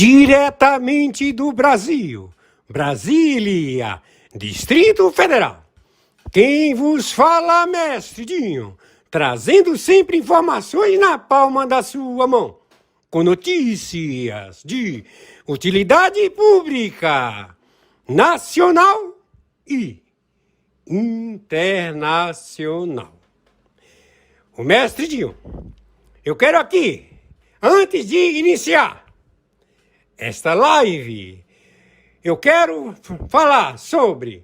Diretamente do Brasil, Brasília, Distrito Federal. Quem vos fala, mestre Dinho, trazendo sempre informações na palma da sua mão, com notícias de utilidade pública, nacional e internacional. O mestre Dinho, eu quero aqui, antes de iniciar esta live, eu quero falar sobre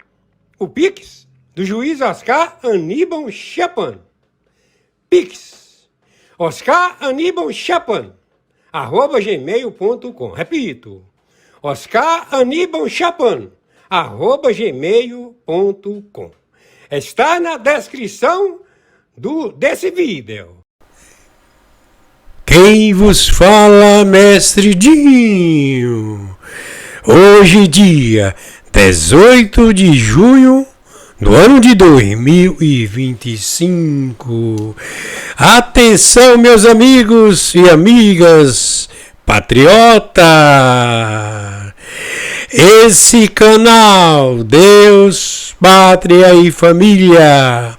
o Pix do juiz Oscar Aníbal Chapman. Pix, Oscar Aníbal Chapman, @gmail.com. Repito, Oscar Aníbal Chapman, @gmail.com. Está na descrição desse vídeo. Quem vos fala, mestre Dinho? Hoje, dia 18 de junho do ano de 2025. Atenção, meus amigos e amigas patriota! Esse canal Deus, Pátria e Família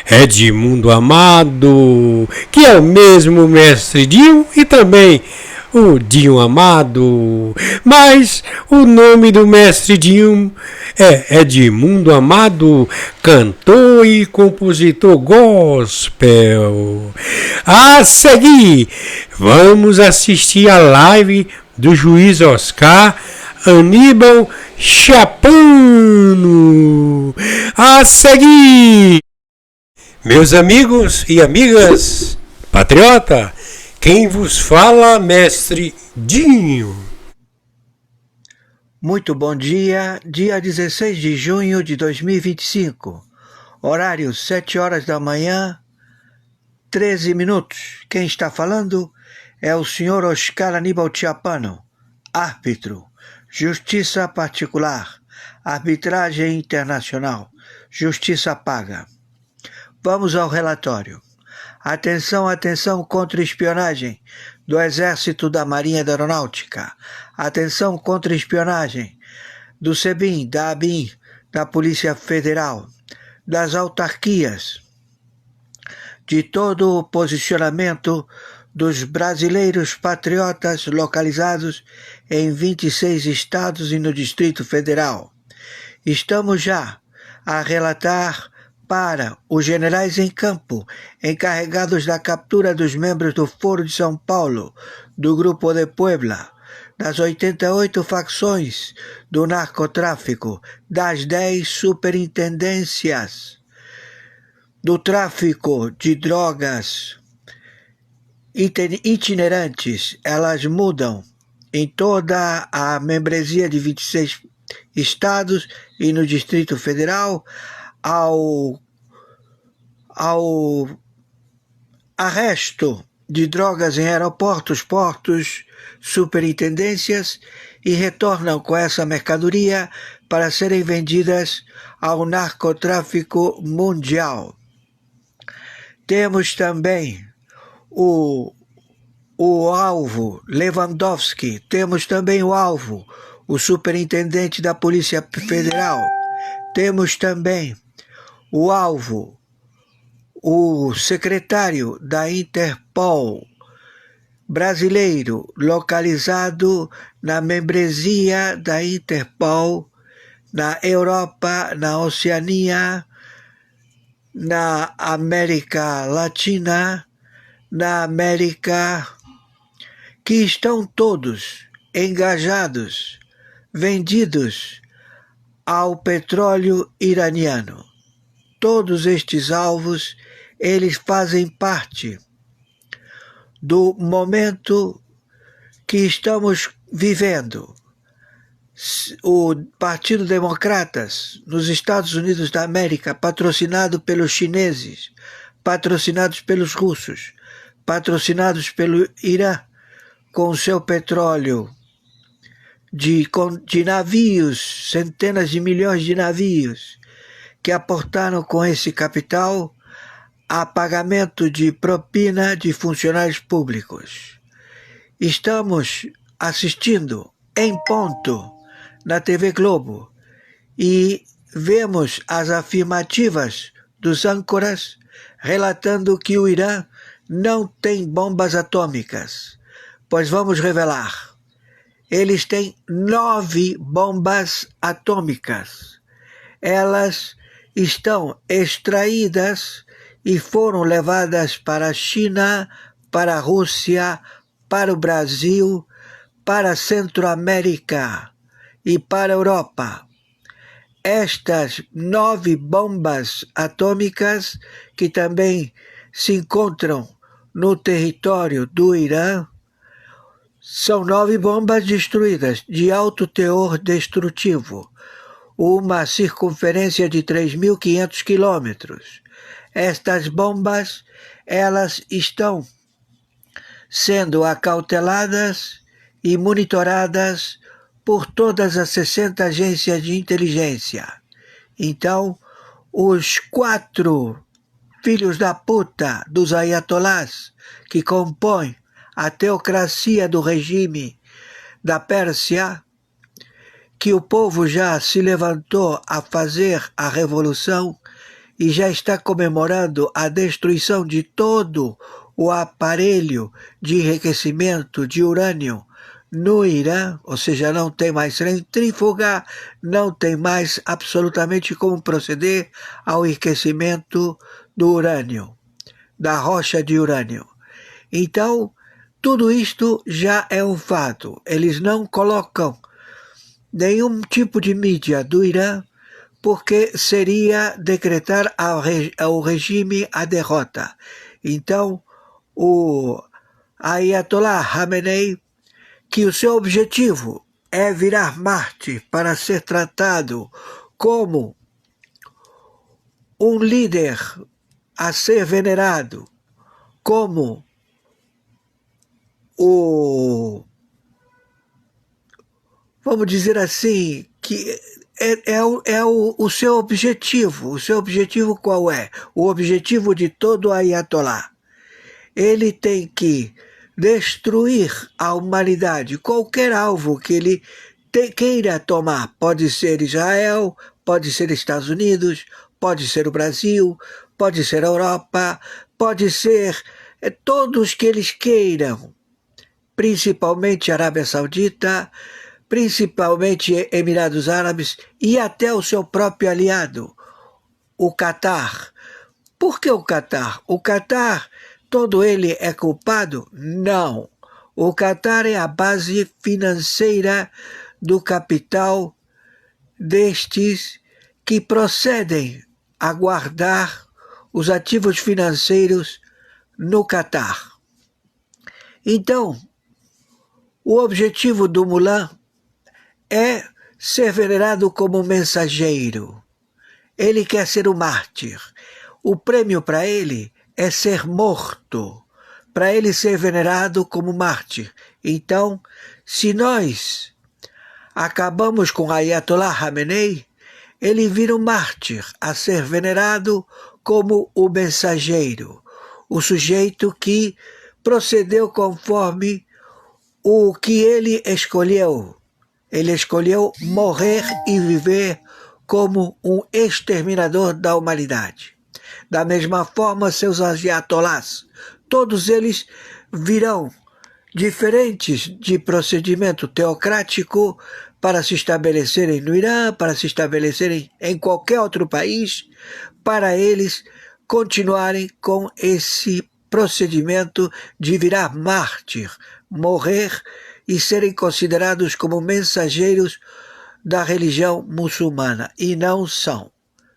é de Mundo Amado, que é o mesmo mestre Dinho e também o Dinho Amado. Mas o nome do mestre Dinho é Edmundo Amado, cantor e compositor gospel. A seguir, vamos assistir a live do juiz Oscar Aníbal Chapman. A seguir, meus amigos e amigas patriota, quem vos fala, mestre Dinho. Muito bom dia, dia 16 de junho de 2025, horário 7 horas da manhã, 13 minutos. Quem está falando é o senhor Oscar Aníbal Chapman, árbitro, justiça particular, arbitragem internacional, justiça paga. Vamos ao relatório. Atenção, atenção contra espionagem do Exército, da Marinha e da Aeronáutica. Atenção contra espionagem do SEBIN, da ABIN, da Polícia Federal, das autarquias, de todo o posicionamento dos brasileiros patriotas localizados em 26 estados e no Distrito Federal. Estamos já a relatar para os generais em campo, encarregados da captura dos membros do Foro de São Paulo, do Grupo de Puebla, das 88 facções do narcotráfico, das 10 superintendências do tráfico de drogas itinerantes. Elas mudam em toda a membresia de 26 estados e no Distrito Federal, ao arresto de drogas em aeroportos, portos, superintendências, e retornam com essa mercadoria para serem vendidas ao narcotráfico mundial. Temos também o alvo Lewandowski, temos também o alvo, o superintendente da Polícia Federal, temos também o alvo, o secretário da Interpol brasileiro, localizado na membresia da Interpol, na Europa, na Oceania, na América Latina, na América, que estão todos engajados, vendidos ao petróleo iraniano. Todos estes alvos, eles fazem parte do momento que estamos vivendo. O Partido Democratas nos Estados Unidos da América, patrocinado pelos chineses, patrocinados pelos russos, patrocinados pelo Irã, com seu petróleo de navios, centenas de milhões de navios, que aportaram com esse capital a pagamento de propina de funcionários públicos. Estamos assistindo em ponto na TV Globo e vemos as afirmativas dos âncoras relatando que o Irã não tem bombas atômicas. Pois vamos revelar. Eles têm 9 bombas atômicas. Elas estão extraídas e foram levadas para a China, para a Rússia, para o Brasil, para a Centro-América e para a Europa. Estas 9 bombas atômicas, que também se encontram no território do Irã, são 9 bombas destruídas de alto teor destrutivo, uma circunferência de 3.500 quilômetros. Estas bombas, elas estão sendo acauteladas e monitoradas por todas as 60 agências de inteligência. Então, os 4 filhos da puta dos ayatolás que compõem a teocracia do regime da Pérsia, que o povo já se levantou a fazer a revolução e já está comemorando a destruição de todo o aparelho de enriquecimento de urânio no Irã, ou seja, não tem mais centrífuga, não tem mais absolutamente como proceder ao enriquecimento do urânio, da rocha de urânio. Então, tudo isto já é um fato. Eles não colocam nenhum tipo de mídia do Irã, porque seria decretar ao regime a derrota. Então, o Ayatollah Khamenei, que o seu objetivo é virar mártir para ser tratado como um líder a ser venerado, como vamos dizer assim, que é o seu objetivo. O seu objetivo qual é? O objetivo de todo Ayatollah. Ele tem que destruir a humanidade. Qualquer alvo que ele queira tomar, pode ser Israel, pode ser Estados Unidos, pode ser o Brasil, pode ser a Europa, pode ser todos que eles queiram, principalmente a Arábia Saudita, principalmente Emirados Árabes e até o seu próprio aliado, o Catar. Por que o Catar? O Catar, todo ele é culpado? Não. O Catar é a base financeira do capital destes que procedem a guardar os ativos financeiros no Catar. Então, o objetivo do Mullah é ser venerado como mensageiro. Ele quer ser o mártir. O prêmio para ele é ser morto, para ele ser venerado como mártir. Então, se nós acabamos com Ayatollah Khamenei, ele vira um mártir a ser venerado como o mensageiro, o sujeito que procedeu conforme o que ele escolheu. Ele escolheu morrer e viver como um exterminador da humanidade. Da mesma forma, seus ayatolás, todos eles virão diferentes de procedimento teocrático para se estabelecerem no Irã, para se estabelecerem em qualquer outro país, para eles continuarem com esse procedimento de virar mártir, morrer e serem considerados como mensageiros da religião muçulmana. E não são.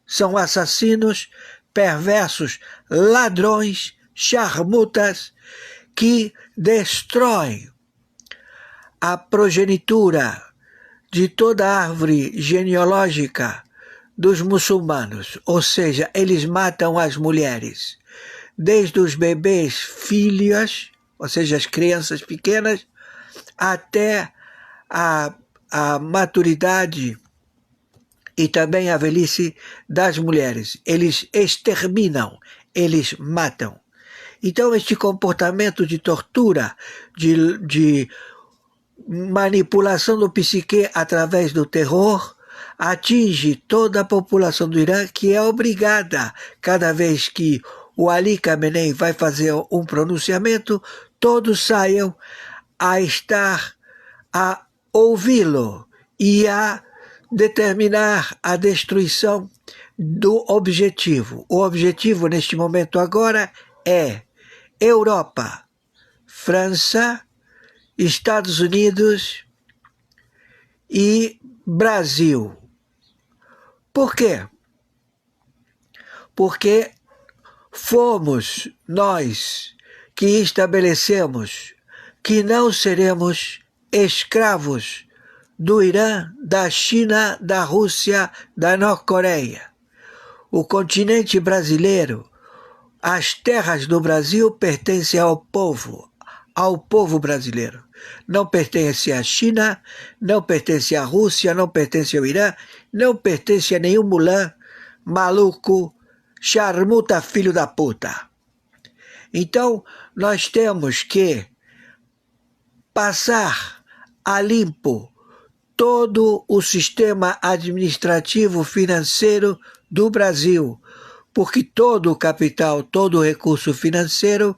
São assassinos, perversos, ladrões, charmutas, que destroem a progenitura de toda a árvore genealógica dos muçulmanos. Ou seja, eles matam as mulheres, desde os bebês filhas, ou seja, as crianças pequenas, até a maturidade e também a velhice das mulheres. Eles exterminam, eles matam. Então, este comportamento de tortura, de manipulação do psique através do terror, atinge toda a população do Irã, que é obrigada, cada vez que o Ali Khamenei vai fazer um pronunciamento, todos saiam a ouvi-lo e a determinar a destruição do objetivo. O objetivo neste momento agora é Europa, França, Estados Unidos e Brasil. Por quê? Porque fomos nós que estabelecemos que não seremos escravos do Irã, da China, da Rússia, da Norte-Coreia. O continente brasileiro, as terras do Brasil pertencem ao povo brasileiro. Não pertence à China, não pertence à Rússia, não pertence ao Irã, não pertence a nenhum mulã, maluco, charmuta, filho da puta. Então, nós temos que passar a limpo todo o sistema administrativo financeiro do Brasil, porque todo o capital, todo o recurso financeiro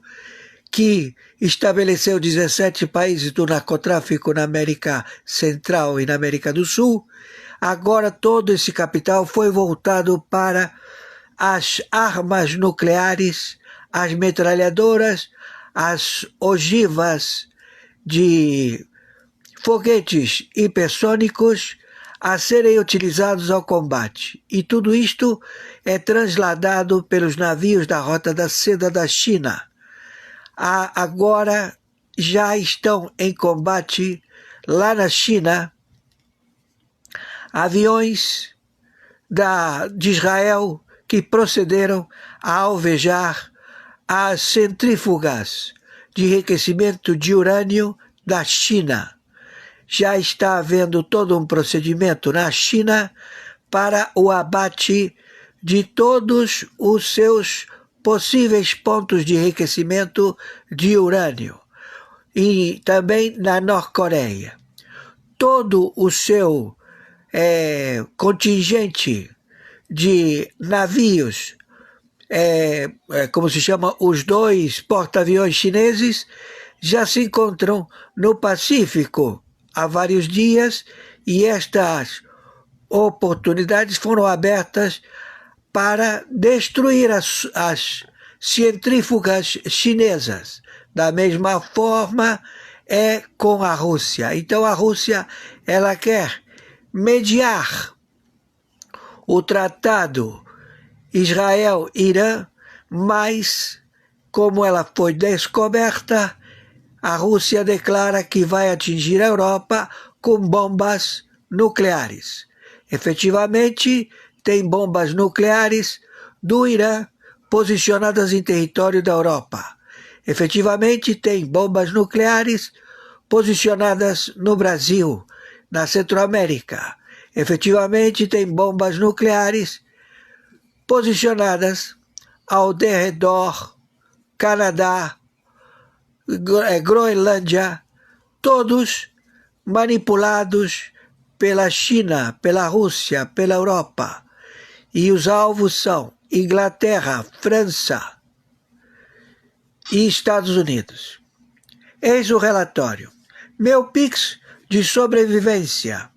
que estabeleceu 17 países do narcotráfico na América Central e na América do Sul, agora todo esse capital foi voltado para as armas nucleares, as metralhadoras, as ogivas de foguetes hipersônicos a serem utilizados ao combate. E tudo isto é transladado pelos navios da Rota da Seda da China. Agora já estão em combate lá na China aviões de Israel que procederam a alvejar as centrífugas de enriquecimento de urânio da China. Já está havendo todo um procedimento na China para o abate de todos os seus possíveis pontos de enriquecimento de urânio. E também na Norte-Coreia. Todo o seu contingente de navios, como se chama, os 2 porta-aviões chineses, já se encontram no Pacífico há vários dias, e estas oportunidades foram abertas para destruir as centrífugas chinesas. Da mesma forma é com a Rússia. Então a Rússia, ela quer mediar o tratado Israel-Irã, mas como ela foi descoberta, a Rússia declara que vai atingir a Europa com bombas nucleares. Efetivamente, tem bombas nucleares do Irã posicionadas em território da Europa. Efetivamente, tem bombas nucleares posicionadas no Brasil, na Centro-América. Efetivamente, tem bombas nucleares posicionadas ao derredor Canadá, Groenlândia, todos manipulados pela China, pela Rússia, pela Europa. E os alvos são Inglaterra, França e Estados Unidos. Eis o relatório. Meu Pix de sobrevivência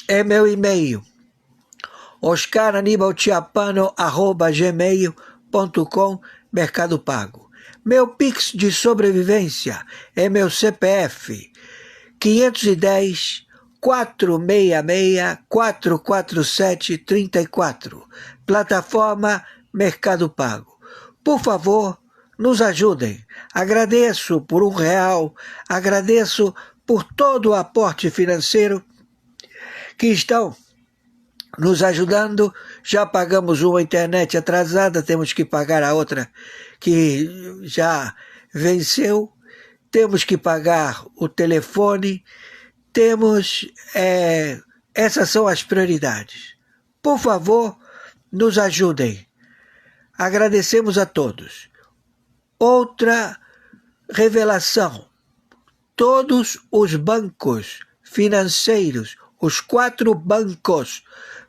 é meu e-mail, oscaranibaltiapano@gmail.com, Mercado Pago. Meu Pix de sobrevivência é meu CPF, 510 466 447 34, plataforma Mercado Pago. Por favor, nos ajudem. Agradeço por R$1, agradeço por todo o aporte financeiro que estão nos ajudando. Já pagamos uma internet atrasada, temos que pagar a outra que já venceu, temos que pagar o telefone, essas são as prioridades. Por favor, nos ajudem. Agradecemos a todos. Outra revelação. todos os bancos financeiros, os 4 bancos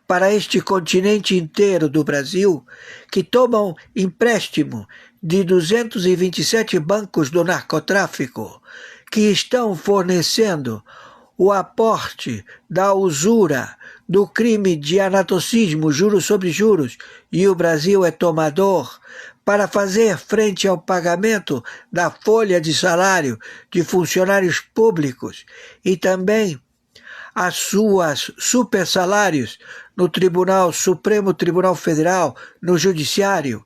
para este continente inteiro do Brasil, que tomam empréstimo de 227 bancos do narcotráfico, que estão fornecendo o aporte da usura, do crime de anatocismo, juros sobre juros, e o Brasil é tomador, para fazer frente ao pagamento da folha de salário de funcionários públicos e também as suas supersalários no Supremo Tribunal Federal, no Judiciário.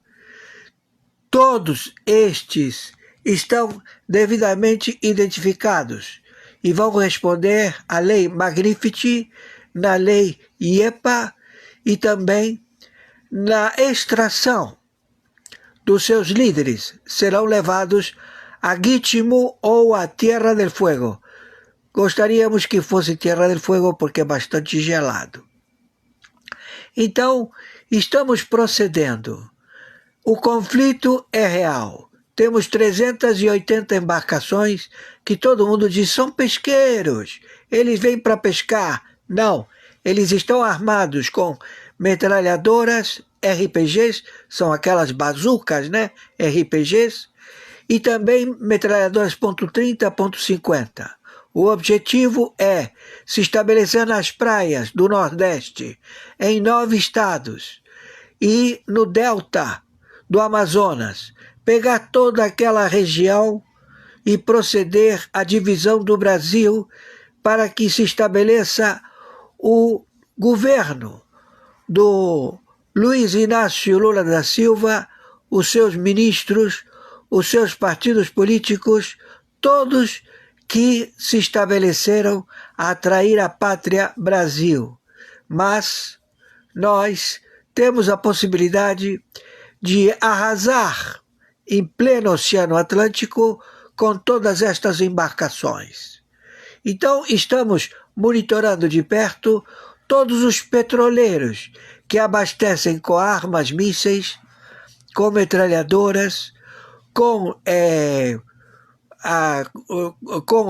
Todos estes estão devidamente identificados e vão responder à Lei Magnifici, na Lei IEPA e também na extração dos seus líderes. Serão levados a Guítimo ou a Tierra del Fuego. Gostaríamos que fosse Tierra del Fuego porque é bastante gelado. Então, estamos procedendo. O conflito é real. Temos 380 embarcações que todo mundo diz são pesqueiros. Eles vêm para pescar. Não, eles estão armados com metralhadoras, RPGs, são aquelas bazucas, né? RPGs, e também metralhadoras .30, .50. O objetivo é se estabelecer nas praias do Nordeste, em 9 estados, e no delta do Amazonas, pegar toda aquela região e proceder à divisão do Brasil para que se estabeleça o governo do Luiz Inácio Lula da Silva, os seus ministros, os seus partidos políticos, todos que se estabeleceram a atrair a pátria Brasil. Mas nós temos a possibilidade de arrasar em pleno Oceano Atlântico com todas estas embarcações. Então, estamos monitorando de perto todos os petroleiros que abastecem com armas, mísseis, com metralhadoras, com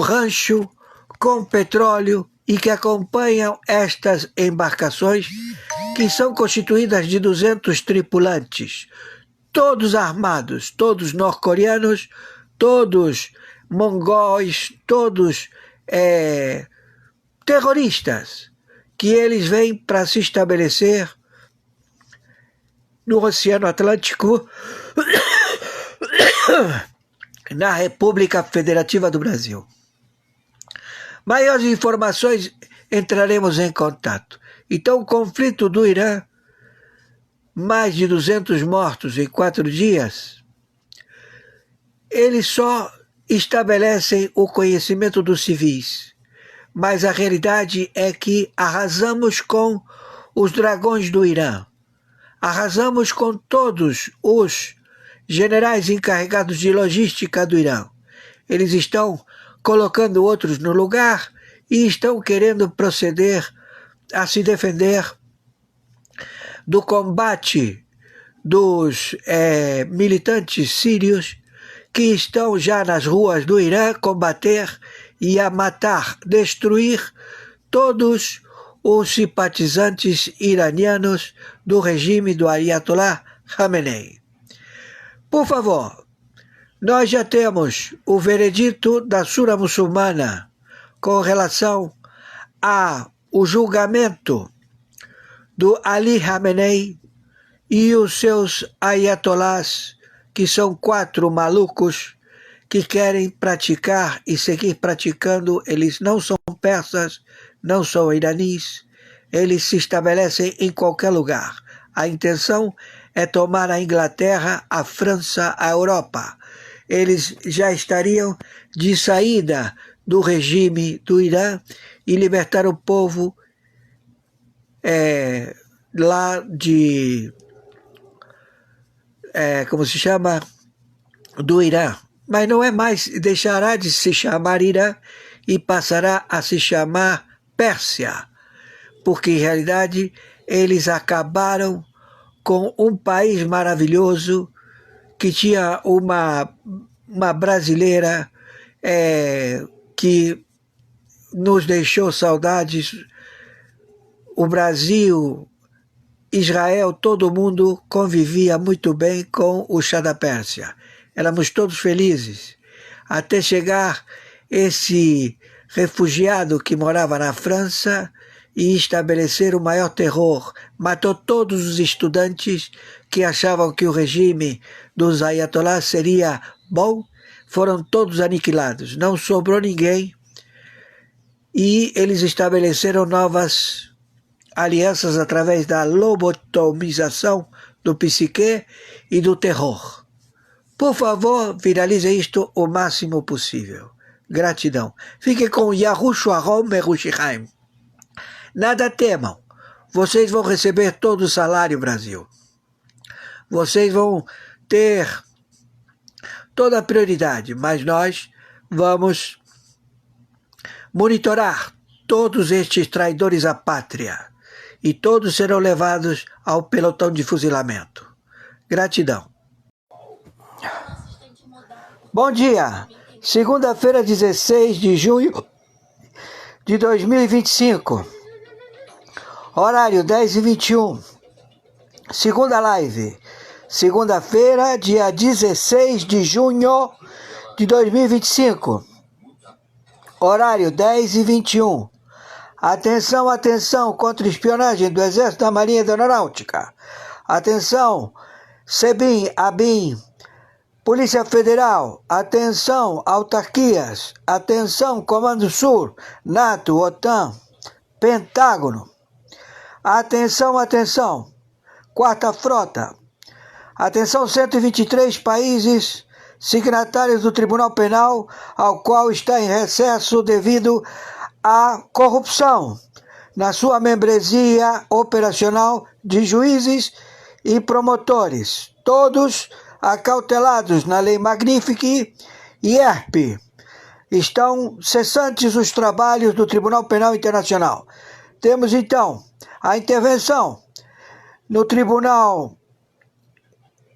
rancho, com petróleo e que acompanham estas embarcações que são constituídas de 200 tripulantes, todos armados, todos norte-coreanos, todos mongóis, todos terroristas, que eles vêm para se estabelecer no Oceano Atlântico, na República Federativa do Brasil. Maiores informações entraremos em contato. Então, o conflito do Irã, mais de 200 mortos em 4 dias, eles só estabelecem o conhecimento dos civis. Mas a realidade é que arrasamos com os dragões do Irã. Arrasamos com todos os generais encarregados de logística do Irã. Eles estão colocando outros no lugar e estão querendo proceder a se defender do combate dos militantes sírios que estão já nas ruas do Irã combater e a matar, destruir todos os simpatizantes iranianos do regime do Ayatollah Khamenei. Por favor, nós já temos o veredito da Sura muçulmana com relação ao julgamento do Ali Khamenei e os seus ayatollahs, que são 4 malucos que querem praticar e seguir praticando. Eles não são persas, não são iranis, eles se estabelecem em qualquer lugar. A intenção é tomar a Inglaterra, a França, a Europa. Eles já estariam de saída do regime do Irã e libertar o povo lá de... como se chama? Do Irã. Mas não é mais, deixará de se chamar Irã e passará a se chamar Pérsia, porque em realidade eles acabaram com um país maravilhoso que tinha uma brasileira que nos deixou saudades. O Brasil, Israel, todo mundo convivia muito bem com o Shah da Pérsia. Éramos todos felizes, até chegar esse refugiado que morava na França e estabelecer o maior terror. Matou todos os estudantes que achavam que o regime dos ayatollahs seria bom, foram todos aniquilados, não sobrou ninguém, e eles estabeleceram novas alianças através da lobotomização do psique e do terror. Por favor, viralize isto o máximo possível. Gratidão. Fique com Yahushua Merushihaim. Nada temam. Vocês vão receber todo o salário, Brasil. Vocês vão ter toda a prioridade, mas nós vamos monitorar todos estes traidores à pátria e todos serão levados ao pelotão de fuzilamento. Gratidão. Bom dia. Segunda-feira, 16 de junho de 2025. Horário 10h21. Segunda live. Segunda-feira, dia 16 de junho de 2025. Horário 10h21. Atenção, atenção, contra espionagem do Exército, da Marinha e da Aeronáutica. Atenção, SEBIN, ABIN, Polícia Federal. Atenção, autarquias. Atenção, Comando Sul, NATO, OTAN, Pentágono. Atenção, atenção, Quarta Frota. Atenção, 123 países signatários do Tribunal Penal, ao qual está em recesso devido à corrupção na sua membresia operacional de juízes e promotores, todos acautelados na Lei Magnifique e ERP. Estão cessantes os trabalhos do Tribunal Penal Internacional. Temos então a intervenção no Tribunal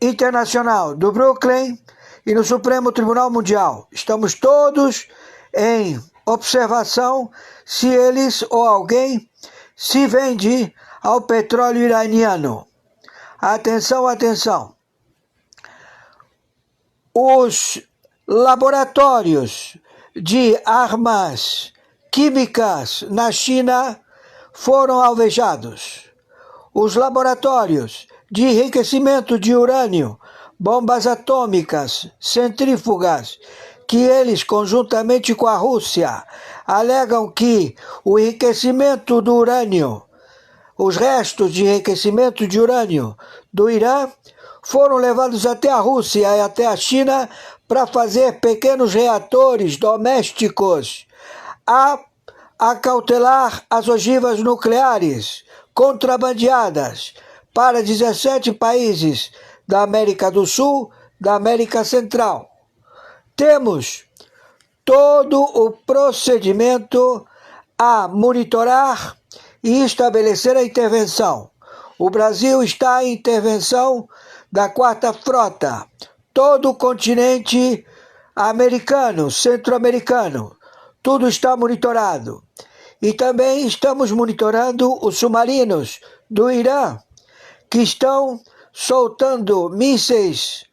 Internacional do Brooklyn e no Supremo Tribunal Mundial. Estamos todos em observação se eles ou alguém se vende ao petróleo iraniano. Atenção, atenção. Os laboratórios de armas químicas na China foram alvejados. Os laboratórios de enriquecimento de urânio, bombas atômicas, centrífugas, que eles, conjuntamente com a Rússia, alegam que o enriquecimento do urânio, os restos de enriquecimento de urânio do Irã, foram levados até a Rússia e até a China para fazer pequenos reatores domésticos, a acautelar as ogivas nucleares contrabandeadas para 17 países da América do Sul, da América Central. Temos todo o procedimento a monitorar e estabelecer a intervenção. O Brasil está em intervenção da Quarta Frota, todo o continente americano, centro-americano, tudo está monitorado. E também estamos monitorando os submarinos do Irã, que estão soltando mísseis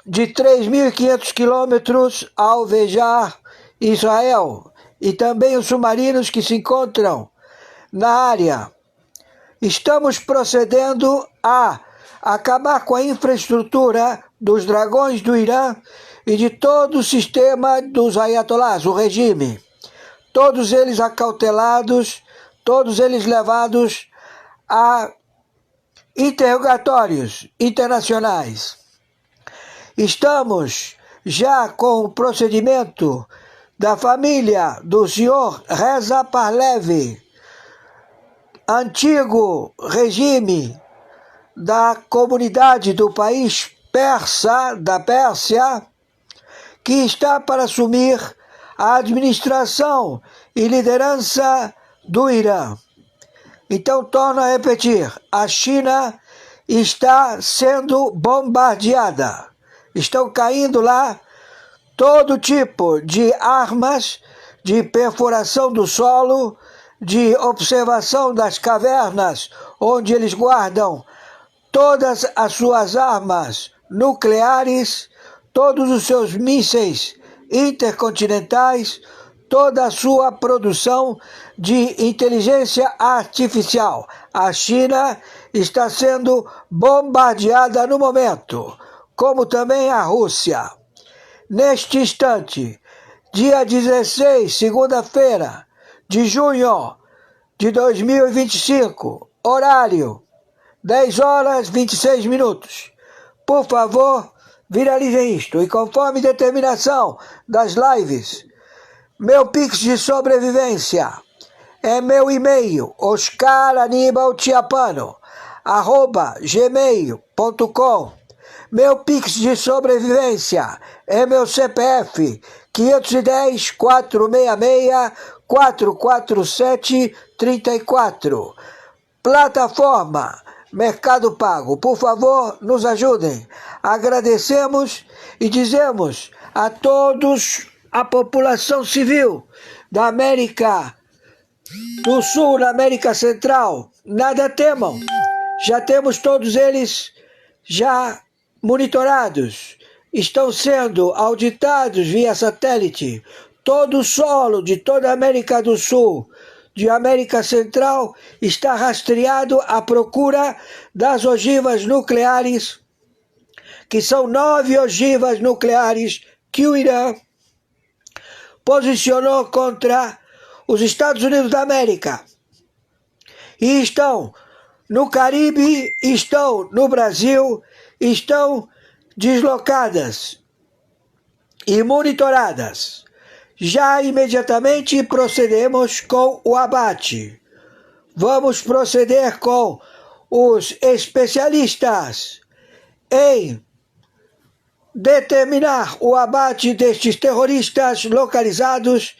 de 3.500 quilômetros a alvejar Israel, e também os submarinos que se encontram na área. Estamos procedendo a acabar com a infraestrutura dos dragões do Irã e de todo o sistema dos ayatollahs, o regime. Todos eles acautelados, todos eles levados a interrogatórios internacionais. Estamos já com o procedimento da família do senhor Reza Pahlavi, antigo regime da comunidade do país persa, da Pérsia, que está para assumir a administração e liderança do Irã. Então, torno a repetir, a China está sendo bombardeada. Estão caindo lá todo tipo de armas de perfuração do solo, de observação das cavernas, onde eles guardam todas as suas armas nucleares, todos os seus mísseis intercontinentais, toda a sua produção de inteligência artificial. A China está sendo bombardeada no momento, como também a Rússia. Neste instante, dia 16, segunda-feira de junho de 2025, horário 10 horas 26 minutos. Por favor, viralizem isto. E conforme determinação das lives, meu Pix de sobrevivência é meu e-mail, oscaranibaltiapano@gmail.com. Meu Pix de sobrevivência é meu CPF 510-466-447-34. Plataforma Mercado Pago. Por favor, nos ajudem. Agradecemos e dizemos a todos, a população civil da América do Sul, da América Central, nada temam. Já temos todos eles já monitorados. Estão sendo auditados via satélite. Todo o solo de toda a América do Sul, de América Central, está rastreado à procura das ogivas nucleares, que são 9 ogivas nucleares que o Irã posicionou contra os Estados Unidos da América. E estão no Caribe, estão no Brasil, estão deslocadas e monitoradas. Já imediatamente procedemos com o abate. Vamos proceder com os especialistas em determinar o abate destes terroristas localizados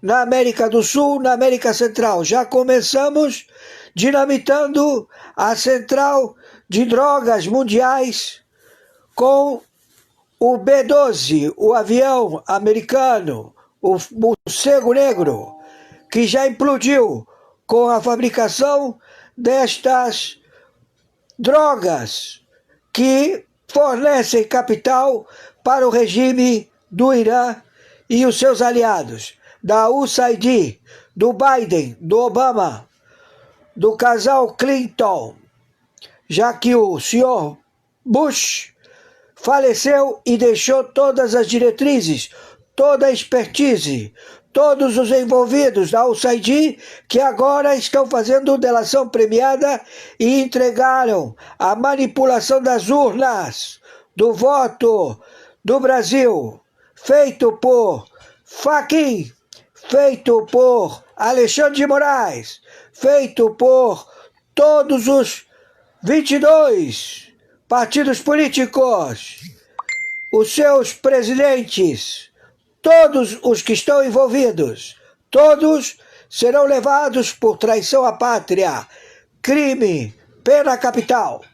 na América do Sul, na América Central. Já começamos dinamitando a central de drogas mundiais com o B-12, o avião americano, o morcego negro, que já implodiu com a fabricação destas drogas que fornecem capital para o regime do Irã e os seus aliados, da USAID, do Biden, do Obama, do casal Clinton, já que o senhor Bush faleceu e deixou todas as diretrizes, toda a expertise, todos os envolvidos da USAID, que agora estão fazendo delação premiada e entregaram a manipulação das urnas do voto do Brasil, feito por Fachin, feito por Alexandre de Moraes, feito por todos os 22 partidos políticos, os seus presidentes, todos os que estão envolvidos, todos serão levados por traição à pátria, crime, pena capital.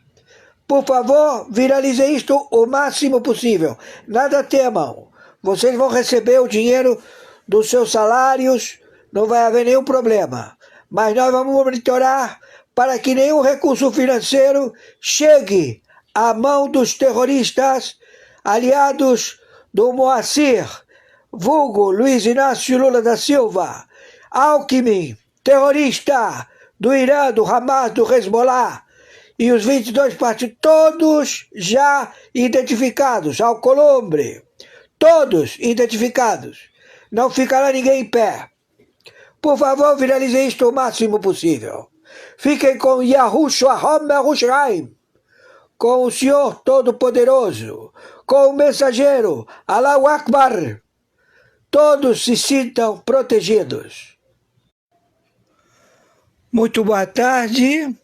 Por favor, viralizem isto o máximo possível. Nada temam. Vocês vão receber o dinheiro dos seus salários, não vai haver nenhum problema. Mas nós vamos monitorar para que nenhum recurso financeiro chegue à mão dos terroristas aliados do Moacir, vulgo Luiz Inácio Lula da Silva, Alckmin, terrorista do Irã, do Hamas, do Hezbollah, e os 22 partidos, todos já identificados, Alcolumbre, todos identificados. Não ficará ninguém em pé. Por favor, viralizem isto o máximo possível. Fiquem com Yahushua HaMashiach, com o Senhor Todo-Poderoso, com o mensageiro Allahu Akbar. Todos se sintam protegidos. Muito boa tarde.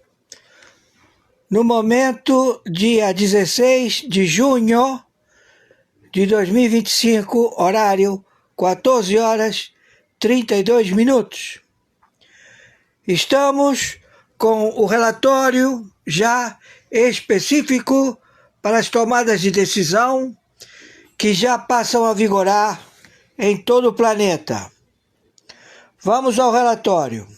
No momento, dia 16 de junho de 2025, horário 14 horas 32 minutos. Estamos com o relatório já específico para as tomadas de decisão que já passam a vigorar em todo o planeta. Vamos ao relatório.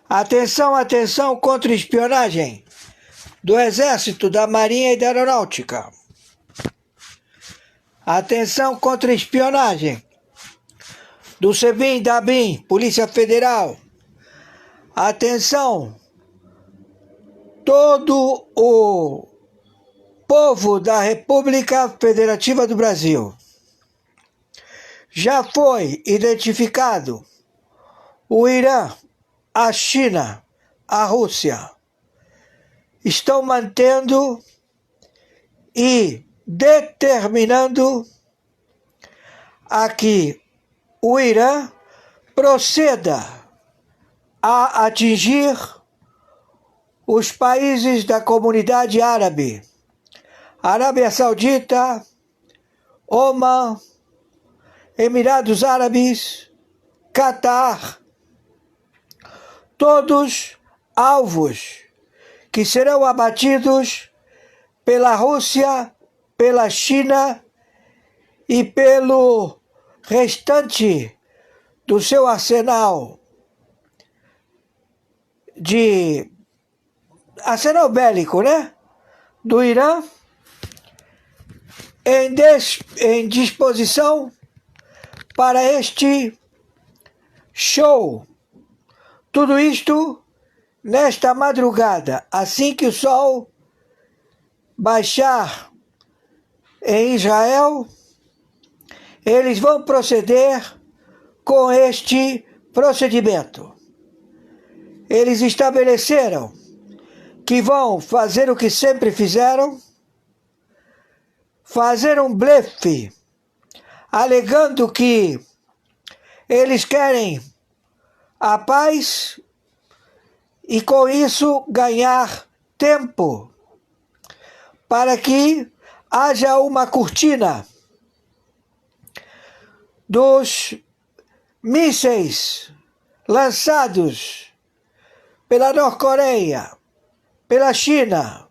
Atenção, atenção contra espionagem do Exército, da Marinha e da Aeronáutica. Atenção contra espionagem do SEBIN, da ABIN, Polícia Federal. Atenção, todo o povo da República Federativa do Brasil. Já foi identificado o Irã, a China, a Rússia. Estão mantendo e determinando a que o Irã proceda a atingir os países da comunidade árabe, Arábia Saudita, Omã, Emirados Árabes, Catar, todos alvos que serão abatidos pela Rússia, pela China e pelo restante do seu arsenal arsenal bélico, né? Do Irã, em disposição para este show. Tudo isto nesta madrugada, assim que o sol baixar em Israel, eles vão proceder com este procedimento. Eles estabeleceram que vão fazer o que sempre fizeram, fazer um blefe, alegando que eles querem a paz e com isso ganhar tempo para que haja uma cortina dos mísseis lançados pela Norte-Coreia, pela China,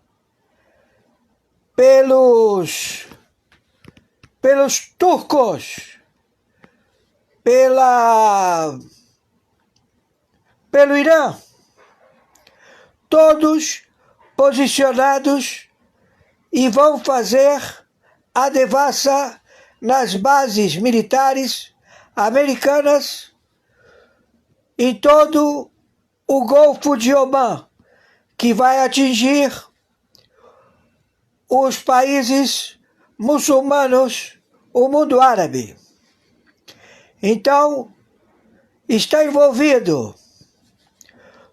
pelos turcos, pelo Irã, todos posicionados e vão fazer a devassa nas bases militares americanas em todo o Golfo de Omã, que vai atingir os países muçulmanos, o mundo árabe. Então, está envolvido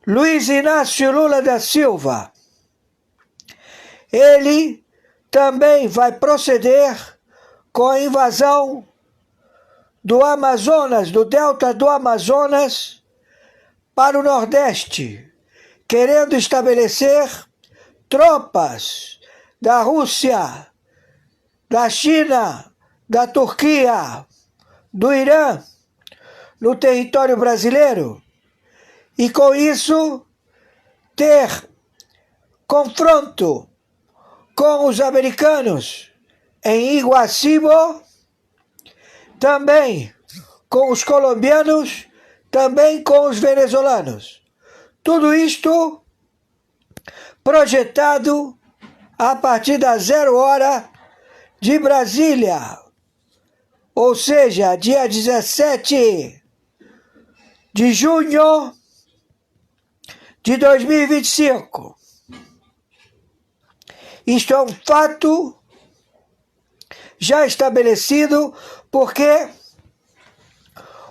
Luiz Inácio Lula da Silva. Ele também vai proceder com a invasão do Amazonas, do delta do Amazonas, para o Nordeste, querendo estabelecer tropas da Rússia, da China, da Turquia, do Irã, no território brasileiro, e com isso ter confronto com os americanos em Iguaçu, também com os colombianos, também com os venezuelanos. Tudo isto projetado a partir das 0 hora de Brasília, ou seja, dia 17 de junho de 2025. Isto é um fato já estabelecido, porque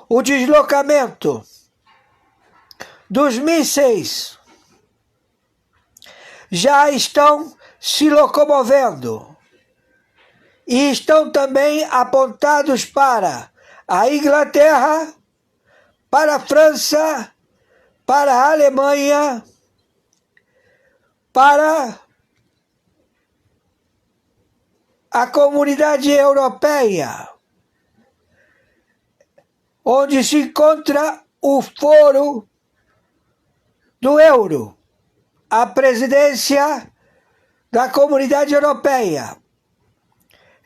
o deslocamento dos mísseis já estão se locomovendo e estão também apontados para a Inglaterra, para a França, para a Alemanha, para a comunidade europeia, onde se encontra o foro do euro, a presidência da Comunidade Europeia.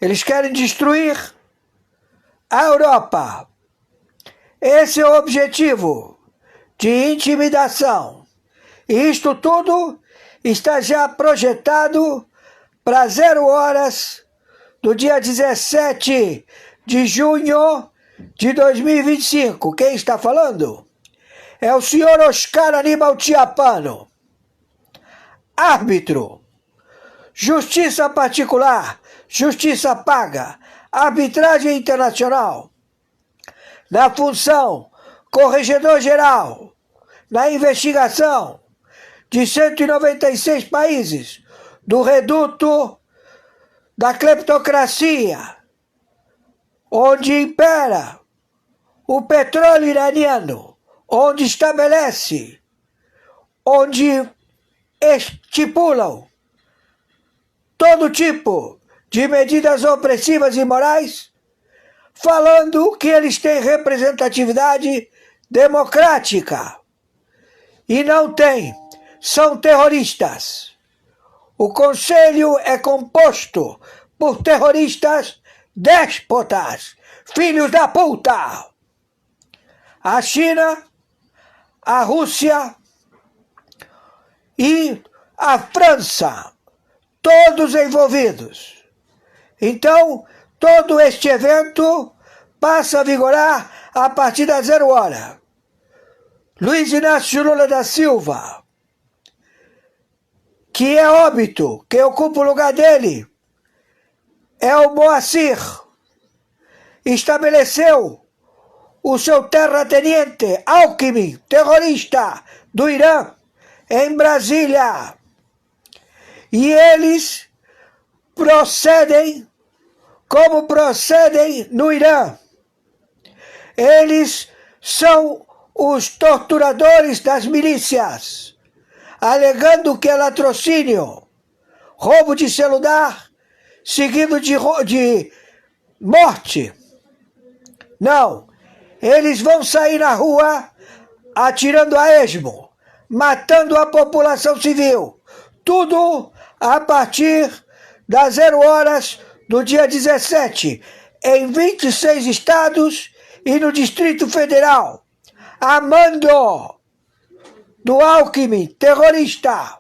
Eles querem destruir a Europa. Esse é o objetivo de intimidação. E isto tudo está já projetado para 0 horas do dia 17 de junho de 2025. Quem está falando? É o senhor Oscar Aníbal Chiapano, árbitro, justiça particular, justiça paga, arbitragem internacional, na função corregedor-geral, na investigação de 196 países do reduto da cleptocracia, onde impera o petróleo iraniano, onde estabelece, onde estipulam todo tipo de medidas opressivas e morais, falando que eles têm representatividade democrática. E não têm, são terroristas. O conselho é composto por terroristas déspotas, filhos da puta. A China, a Rússia e a França, todos envolvidos. Então, todo este evento passa a vigorar a partir da 0 hora. Luiz Inácio Lula da Silva, que é óbito, quem ocupa o lugar dele é o Moacir, estabeleceu o seu terrateniente Alckmin, terrorista do Irã, em Brasília. E eles procedem como procedem no Irã. Eles são os torturadores das milícias, alegando que é latrocínio, roubo de celular, seguido de morte. Não, eles vão sair na rua atirando a esmo, matando a população civil. Tudo a partir das 0 horas do dia 17, em 26 estados e no Distrito Federal, a mando do Alckmin, terrorista.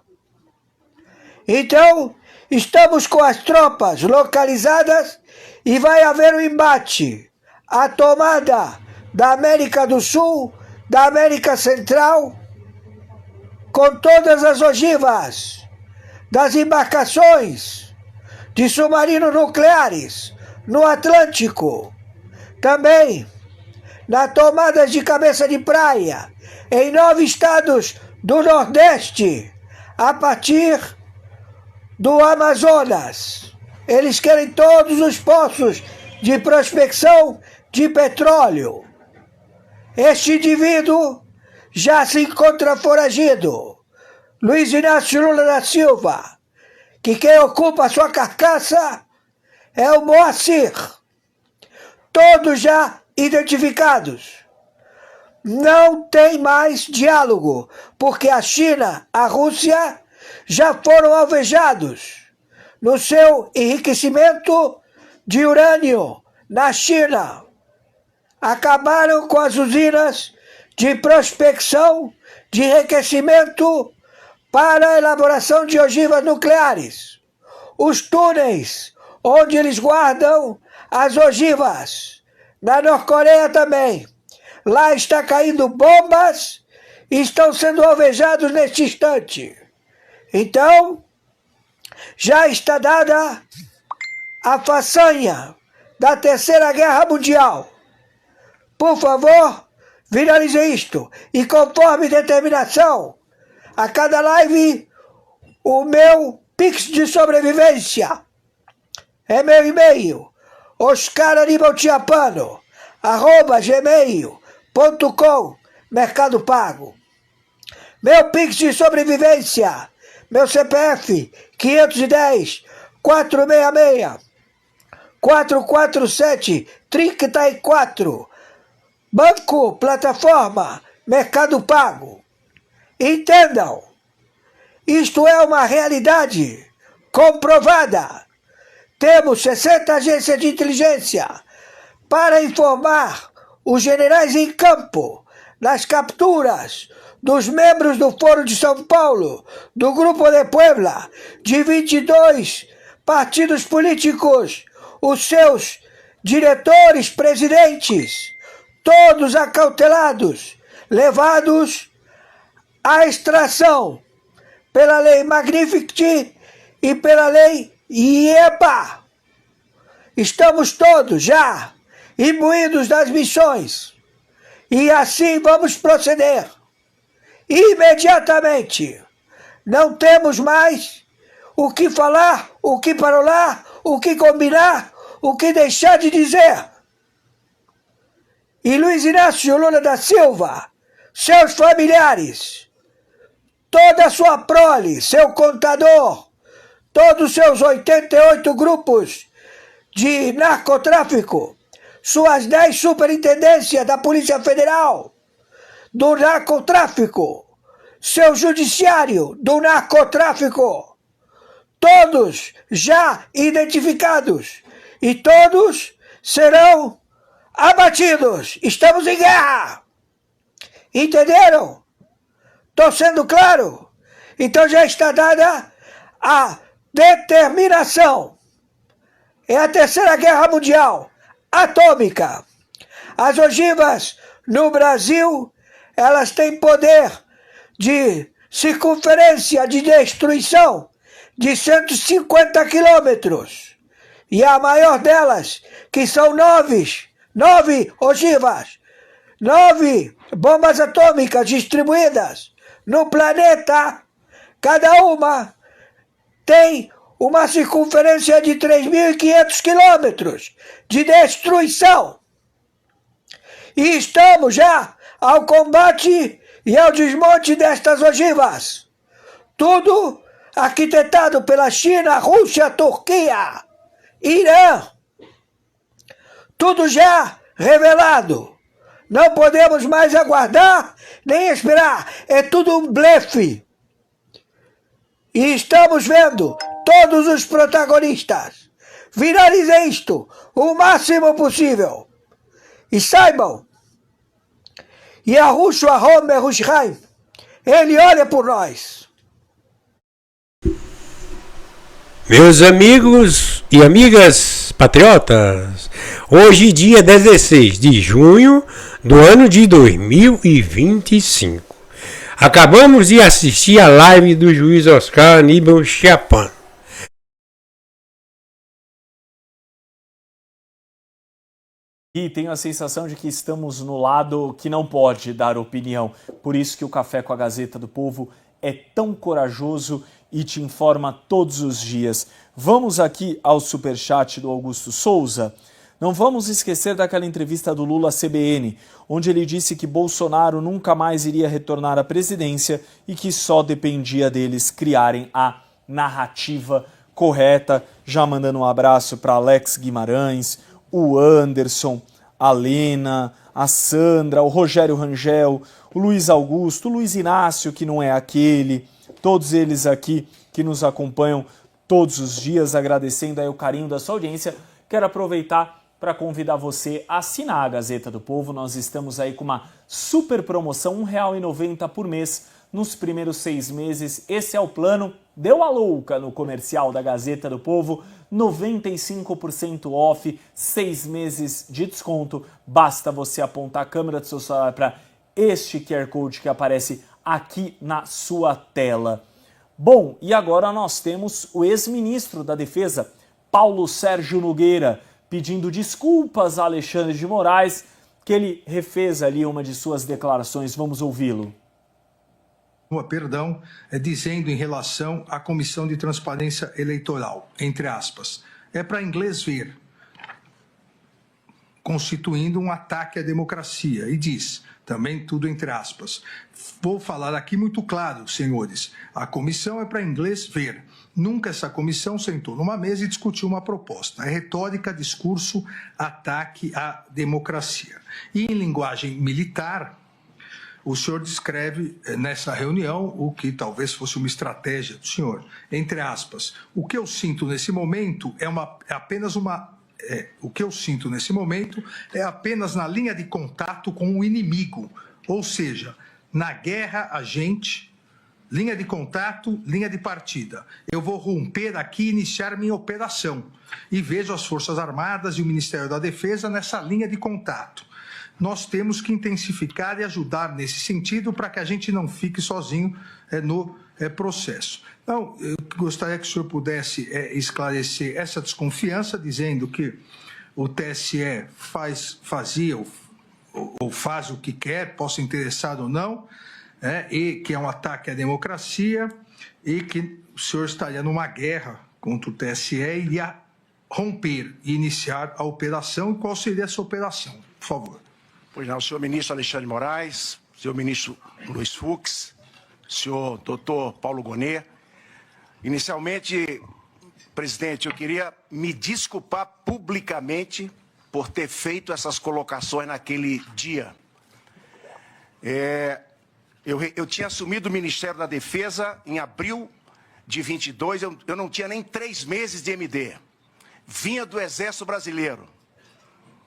Então, estamos com as tropas localizadas e vai haver um embate. A tomada da América do Sul, da América Central, com todas as ogivas das embarcações de submarinos nucleares no Atlântico. Também na tomada de cabeça de praia em 9 estados do Nordeste, a partir do Amazonas. Eles querem todos os poços de prospecção de petróleo. Este indivíduo já se encontra foragido. Luiz Inácio Lula da Silva, que quem ocupa a sua carcaça é o Moacir. Todos já identificados. Não tem mais diálogo, porque a China, a Rússia, já foram alvejados no seu enriquecimento de urânio na China. Acabaram com as usinas de prospecção, de enriquecimento para a elaboração de ogivas nucleares. Os túneis onde eles guardam as ogivas. Na Norte-Coreia também. Lá está caindo bombas e estão sendo alvejados neste instante. Então, já está dada a façanha da Terceira Guerra Mundial. Por favor, viralize isto. E conforme determinação, a cada live, o meu Pix de sobrevivência é meu e-mail, oscaranibalchiapano@gmail.com, Mercado Pago. Meu Pix de sobrevivência, meu CPF, 510 466 447 34. Banco, plataforma, Mercado Pago. Entendam, isto é uma realidade comprovada Temos 60 agências de inteligência para informar os generais em campo nas capturas dos membros do Foro de São Paulo, do Grupo de Puebla, de 22 partidos políticos, os seus diretores, presidentes, todos acautelados, levados à extração pela lei Magnificat e pela lei IEPA. Estamos todos já imbuídos das missões e assim vamos proceder imediatamente. Não temos mais o que falar, o que parolar, o que combinar, o que deixar de dizer. E Luiz Inácio Lula da Silva, seus familiares, toda a sua prole, seu contador, todos os seus 88 grupos de narcotráfico, suas 10 superintendências da Polícia Federal do narcotráfico, seu judiciário do narcotráfico, todos já identificados e todos serão abatidos. Estamos em guerra. Entenderam? Estou sendo claro? Então já está dada a determinação. É a terceira guerra mundial atômica. As ogivas no Brasil, elas têm poder de circunferência de destruição de 150 quilômetros. E a maior delas, que são 9 ogivas, 9 bombas atômicas distribuídas no planeta, cada uma tem uma circunferência de 3.500 quilômetros de destruição. E estamos já ao combate e ao desmonte destas ogivas. Tudo arquitetado pela China, Rússia, Turquia, Irã. Tudo já revelado. Não podemos mais aguardar nem esperar. É tudo um blefe. E estamos vendo todos os protagonistas. Viralizem isto o máximo possível. E saibam, Yahushua Homer Rushaim, ele olha por nós. Meus amigos e amigas patriotas, hoje dia 16 de junho do ano de 2025. Acabamos de assistir a live do juiz Oscar Aníbal Chiapan. E tenho a sensação de que estamos no lado que não pode dar opinião. Por isso que o Café com a Gazeta do Povo é tão corajoso e te informa todos os dias. Vamos aqui ao superchat do Augusto Souza. Não vamos esquecer daquela entrevista do Lula à CBN, onde ele disse que Bolsonaro nunca mais iria retornar à presidência e que só dependia deles criarem a narrativa correta. Já mandando um abraço para Alex Guimarães, o Anderson, a Lena, a Sandra, o Rogério Rangel, o Luiz Augusto, o Luiz Inácio, que não é aquele, todos eles aqui que nos acompanham todos os dias, agradecendo aí o carinho da sua audiência. Quero aproveitar para convidar você a assinar a Gazeta do Povo. Nós estamos aí com uma super promoção, R$ 1,90 por mês nos primeiros 6 meses. Esse é o plano. Deu a louca no comercial da Gazeta do Povo, 95% off, 6 meses de desconto. Basta você apontar a câmera do seu celular para este QR Code que aparece aqui na sua tela. Bom, e agora nós temos o ex-ministro da Defesa, Paulo Sérgio Nogueira, pedindo desculpas a Alexandre de Moraes, que ele refez ali uma de suas declarações. Vamos ouvi-lo. Perdão, dizendo em relação à Comissão de Transparência Eleitoral, entre aspas, é para inglês ver, constituindo um ataque à democracia, e diz, também tudo entre aspas, vou falar aqui muito claro, senhores, a comissão é para inglês ver, nunca essa comissão sentou numa mesa e discutiu uma proposta, é retórica, discurso, ataque à democracia. E em linguagem militar, o senhor descreve nessa reunião o que talvez fosse uma estratégia do senhor. Entre aspas, o que eu sinto nesse momento o que eu sinto nesse momento é apenas na linha de contato com o inimigo. Ou seja, na guerra a gente, linha de contato, linha de partida. Eu vou romper aqui e iniciar minha operação. E vejo as Forças Armadas e o Ministério da Defesa nessa linha de contato. Nós temos que intensificar e ajudar nesse sentido para que a gente não fique sozinho no processo. Então, eu gostaria que o senhor pudesse esclarecer essa desconfiança, dizendo que o TSE fazia ou faz o que quer, possa interessar ou não, e que é um ataque à democracia, e que o senhor estaria numa guerra contra o TSE e iria romper e iniciar a operação. E qual seria essa operação? Por favor. Pois não, senhor ministro Alexandre de Moraes, senhor ministro Luiz Fux, senhor doutor Paulo Gonet. Inicialmente, presidente, eu queria me desculpar publicamente por ter feito essas colocações naquele dia. Eu tinha assumido o Ministério da Defesa em abril de 22, eu não tinha nem 3 meses de MD. Vinha do Exército Brasileiro.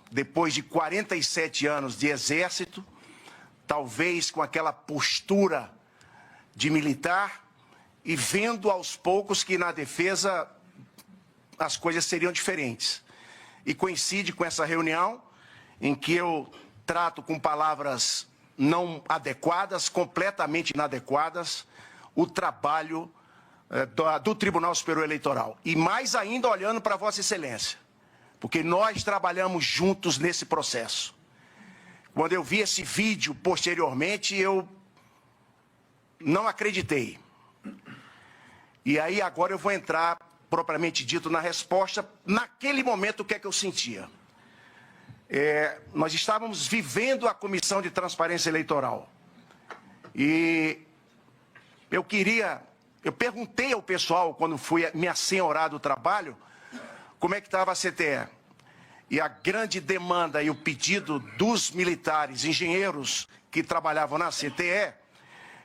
Depois de 47 anos de exército, talvez com aquela postura de militar, e vendo aos poucos que na defesa as coisas seriam diferentes. E coincide com essa reunião em que eu trato com palavras não adequadas, completamente inadequadas, o trabalho do Tribunal Superior Eleitoral. E mais ainda olhando para Vossa Excelência, porque nós trabalhamos juntos nesse processo. Quando eu vi esse vídeo posteriormente, eu não acreditei. E aí agora eu vou entrar, propriamente dito, na resposta. Naquele momento, o que é que eu sentia? Nós estávamos vivendo a Comissão de Transparência Eleitoral. E eu perguntei ao pessoal, quando fui me assenhorar do trabalho, como é que estava a CTE. E a grande demanda e o pedido dos militares, engenheiros que trabalhavam na CTE,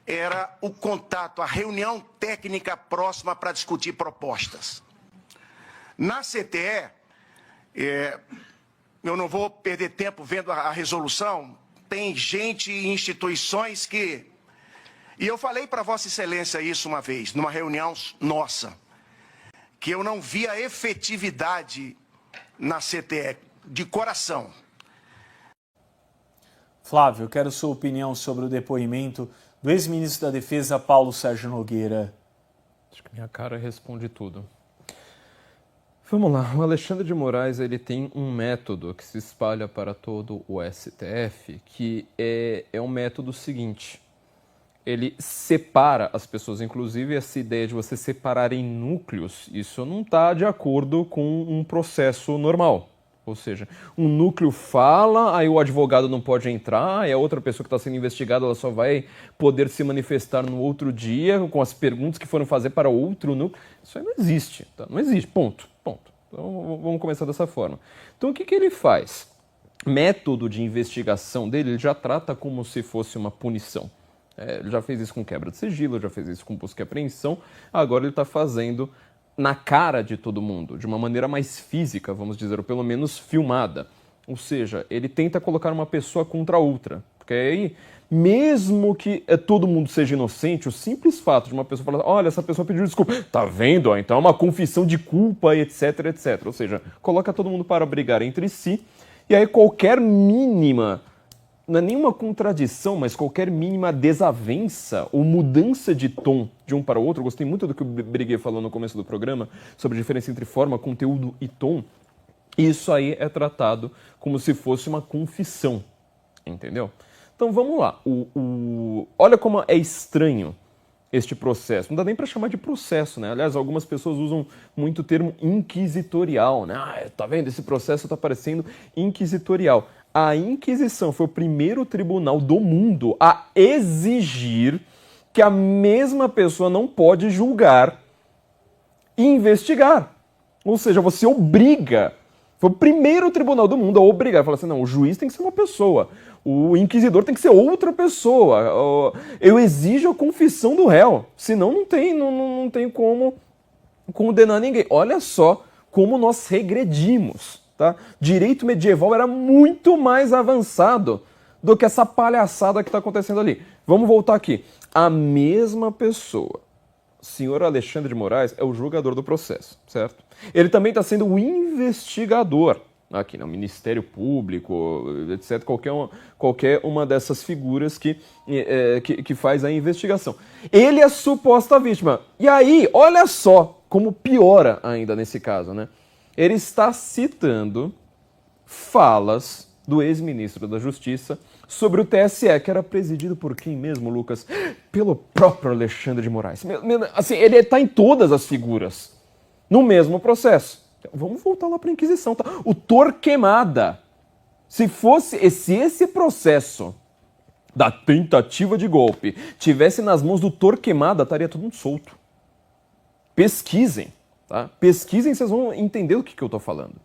era o contato, a reunião técnica próxima para discutir propostas. Na CTE, eu não vou perder tempo vendo a resolução, tem gente e instituições que... E eu falei para Vossa Excelência isso uma vez, numa reunião nossa, que eu não via efetividade na CTE, de coração. Flávio, eu quero sua opinião sobre o depoimento do ex-ministro da Defesa, Paulo Sérgio Nogueira. Acho que minha cara responde tudo. Vamos lá, o Alexandre de Moraes ele tem um método que se espalha para todo o STF, que é um método seguinte. Ele separa as pessoas, inclusive essa ideia de você separar em núcleos, isso não está de acordo com um processo normal. Ou seja, um núcleo fala, aí o advogado não pode entrar, aí a outra pessoa que está sendo investigada ela só vai poder se manifestar no outro dia com as perguntas que foram fazer para outro núcleo. Isso aí não existe, tá? Não existe, ponto. Então vamos começar dessa forma. Então o que ele faz? Método de investigação dele, ele já trata como se fosse uma punição. Ele já fez isso com quebra de sigilo, já fez isso com busca e apreensão, agora ele está fazendo na cara de todo mundo, de uma maneira mais física, vamos dizer, ou pelo menos filmada. Ou seja, ele tenta colocar uma pessoa contra a outra. Porque aí, mesmo que todo mundo seja inocente, o simples fato de uma pessoa falar, olha, essa pessoa pediu desculpa, tá vendo? Então é uma confissão de culpa, etc, etc. Ou seja, coloca todo mundo para brigar entre si, e aí qualquer mínima, não é nenhuma contradição, mas qualquer mínima desavença ou mudança de tom de um para o outro, eu gostei muito do que o Briguet falou no começo do programa, sobre a diferença entre forma, conteúdo e tom, isso aí é tratado como se fosse uma confissão, entendeu? Então vamos lá, olha como é estranho este processo, não dá nem para chamar de processo, né? Aliás, algumas pessoas usam muito o termo inquisitorial, né? Tá vendo? Esse processo tá parecendo inquisitorial. A Inquisição foi o primeiro tribunal do mundo a exigir que a mesma pessoa não pode julgar e investigar. Ou seja, você obriga Foi o primeiro tribunal do mundo a obrigar, a falar assim, não, o juiz tem que ser uma pessoa, o inquisidor tem que ser outra pessoa, eu exijo a confissão do réu, senão não tem como condenar ninguém. Olha só como nós regredimos, tá? Direito medieval era muito mais avançado do que essa palhaçada que está acontecendo ali. Vamos voltar aqui. A mesma pessoa, o senhor Alexandre de Moraes, é o julgador do processo, certo? Ele também está sendo o investigador aqui no Ministério Público, etc. Qualquer uma dessas figuras que faz a investigação. Ele é a suposta vítima. E aí, olha só como piora ainda nesse caso, né? Ele está citando falas do ex-ministro da Justiça sobre o TSE, que era presidido por quem mesmo, Lucas? Pelo próprio Alexandre de Moraes. Assim, ele está em todas as figuras, no mesmo processo. Vamos voltar lá para a Inquisição, tá? O Torquemada. Se esse processo da tentativa de golpe tivesse nas mãos do Torquemada, estaria todo mundo solto. Pesquisem, tá? Pesquisem, vocês vão entender do que eu estou falando.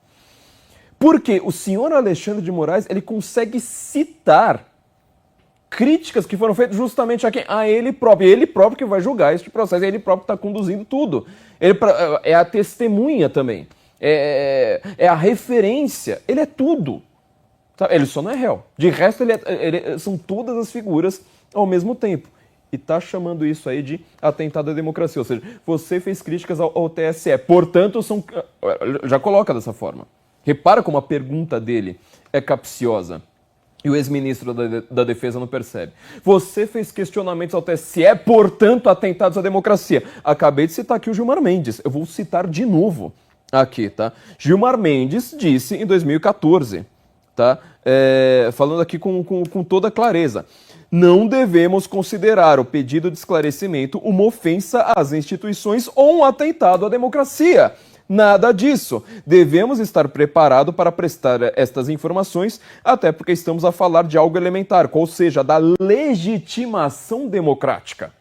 Porque o senhor Alexandre de Moraes, ele consegue citar críticas que foram feitas justamente a ele próprio. Ele próprio que vai julgar este processo, ele próprio está conduzindo tudo. Ele é a testemunha também. É a referência. Ele é tudo. Sabe? Ele só não é réu. De resto, são todas as figuras ao mesmo tempo. E está chamando isso aí de atentado à democracia. Ou seja, você fez críticas ao TSE. Portanto, já coloca dessa forma. Repara como a pergunta dele é capciosa. E o ex-ministro da Defesa não percebe. Você fez questionamentos ao TSE, portanto, atentados à democracia. Acabei de citar aqui o Gilmar Mendes. Eu vou citar de novo aqui, tá? Gilmar Mendes disse em 2014, tá? Falando aqui com toda clareza. Não devemos considerar o pedido de esclarecimento uma ofensa às instituições ou um atentado à democracia. Nada disso. Devemos estar preparados para prestar estas informações, até porque estamos a falar de algo elementar, ou seja, da legitimação democrática.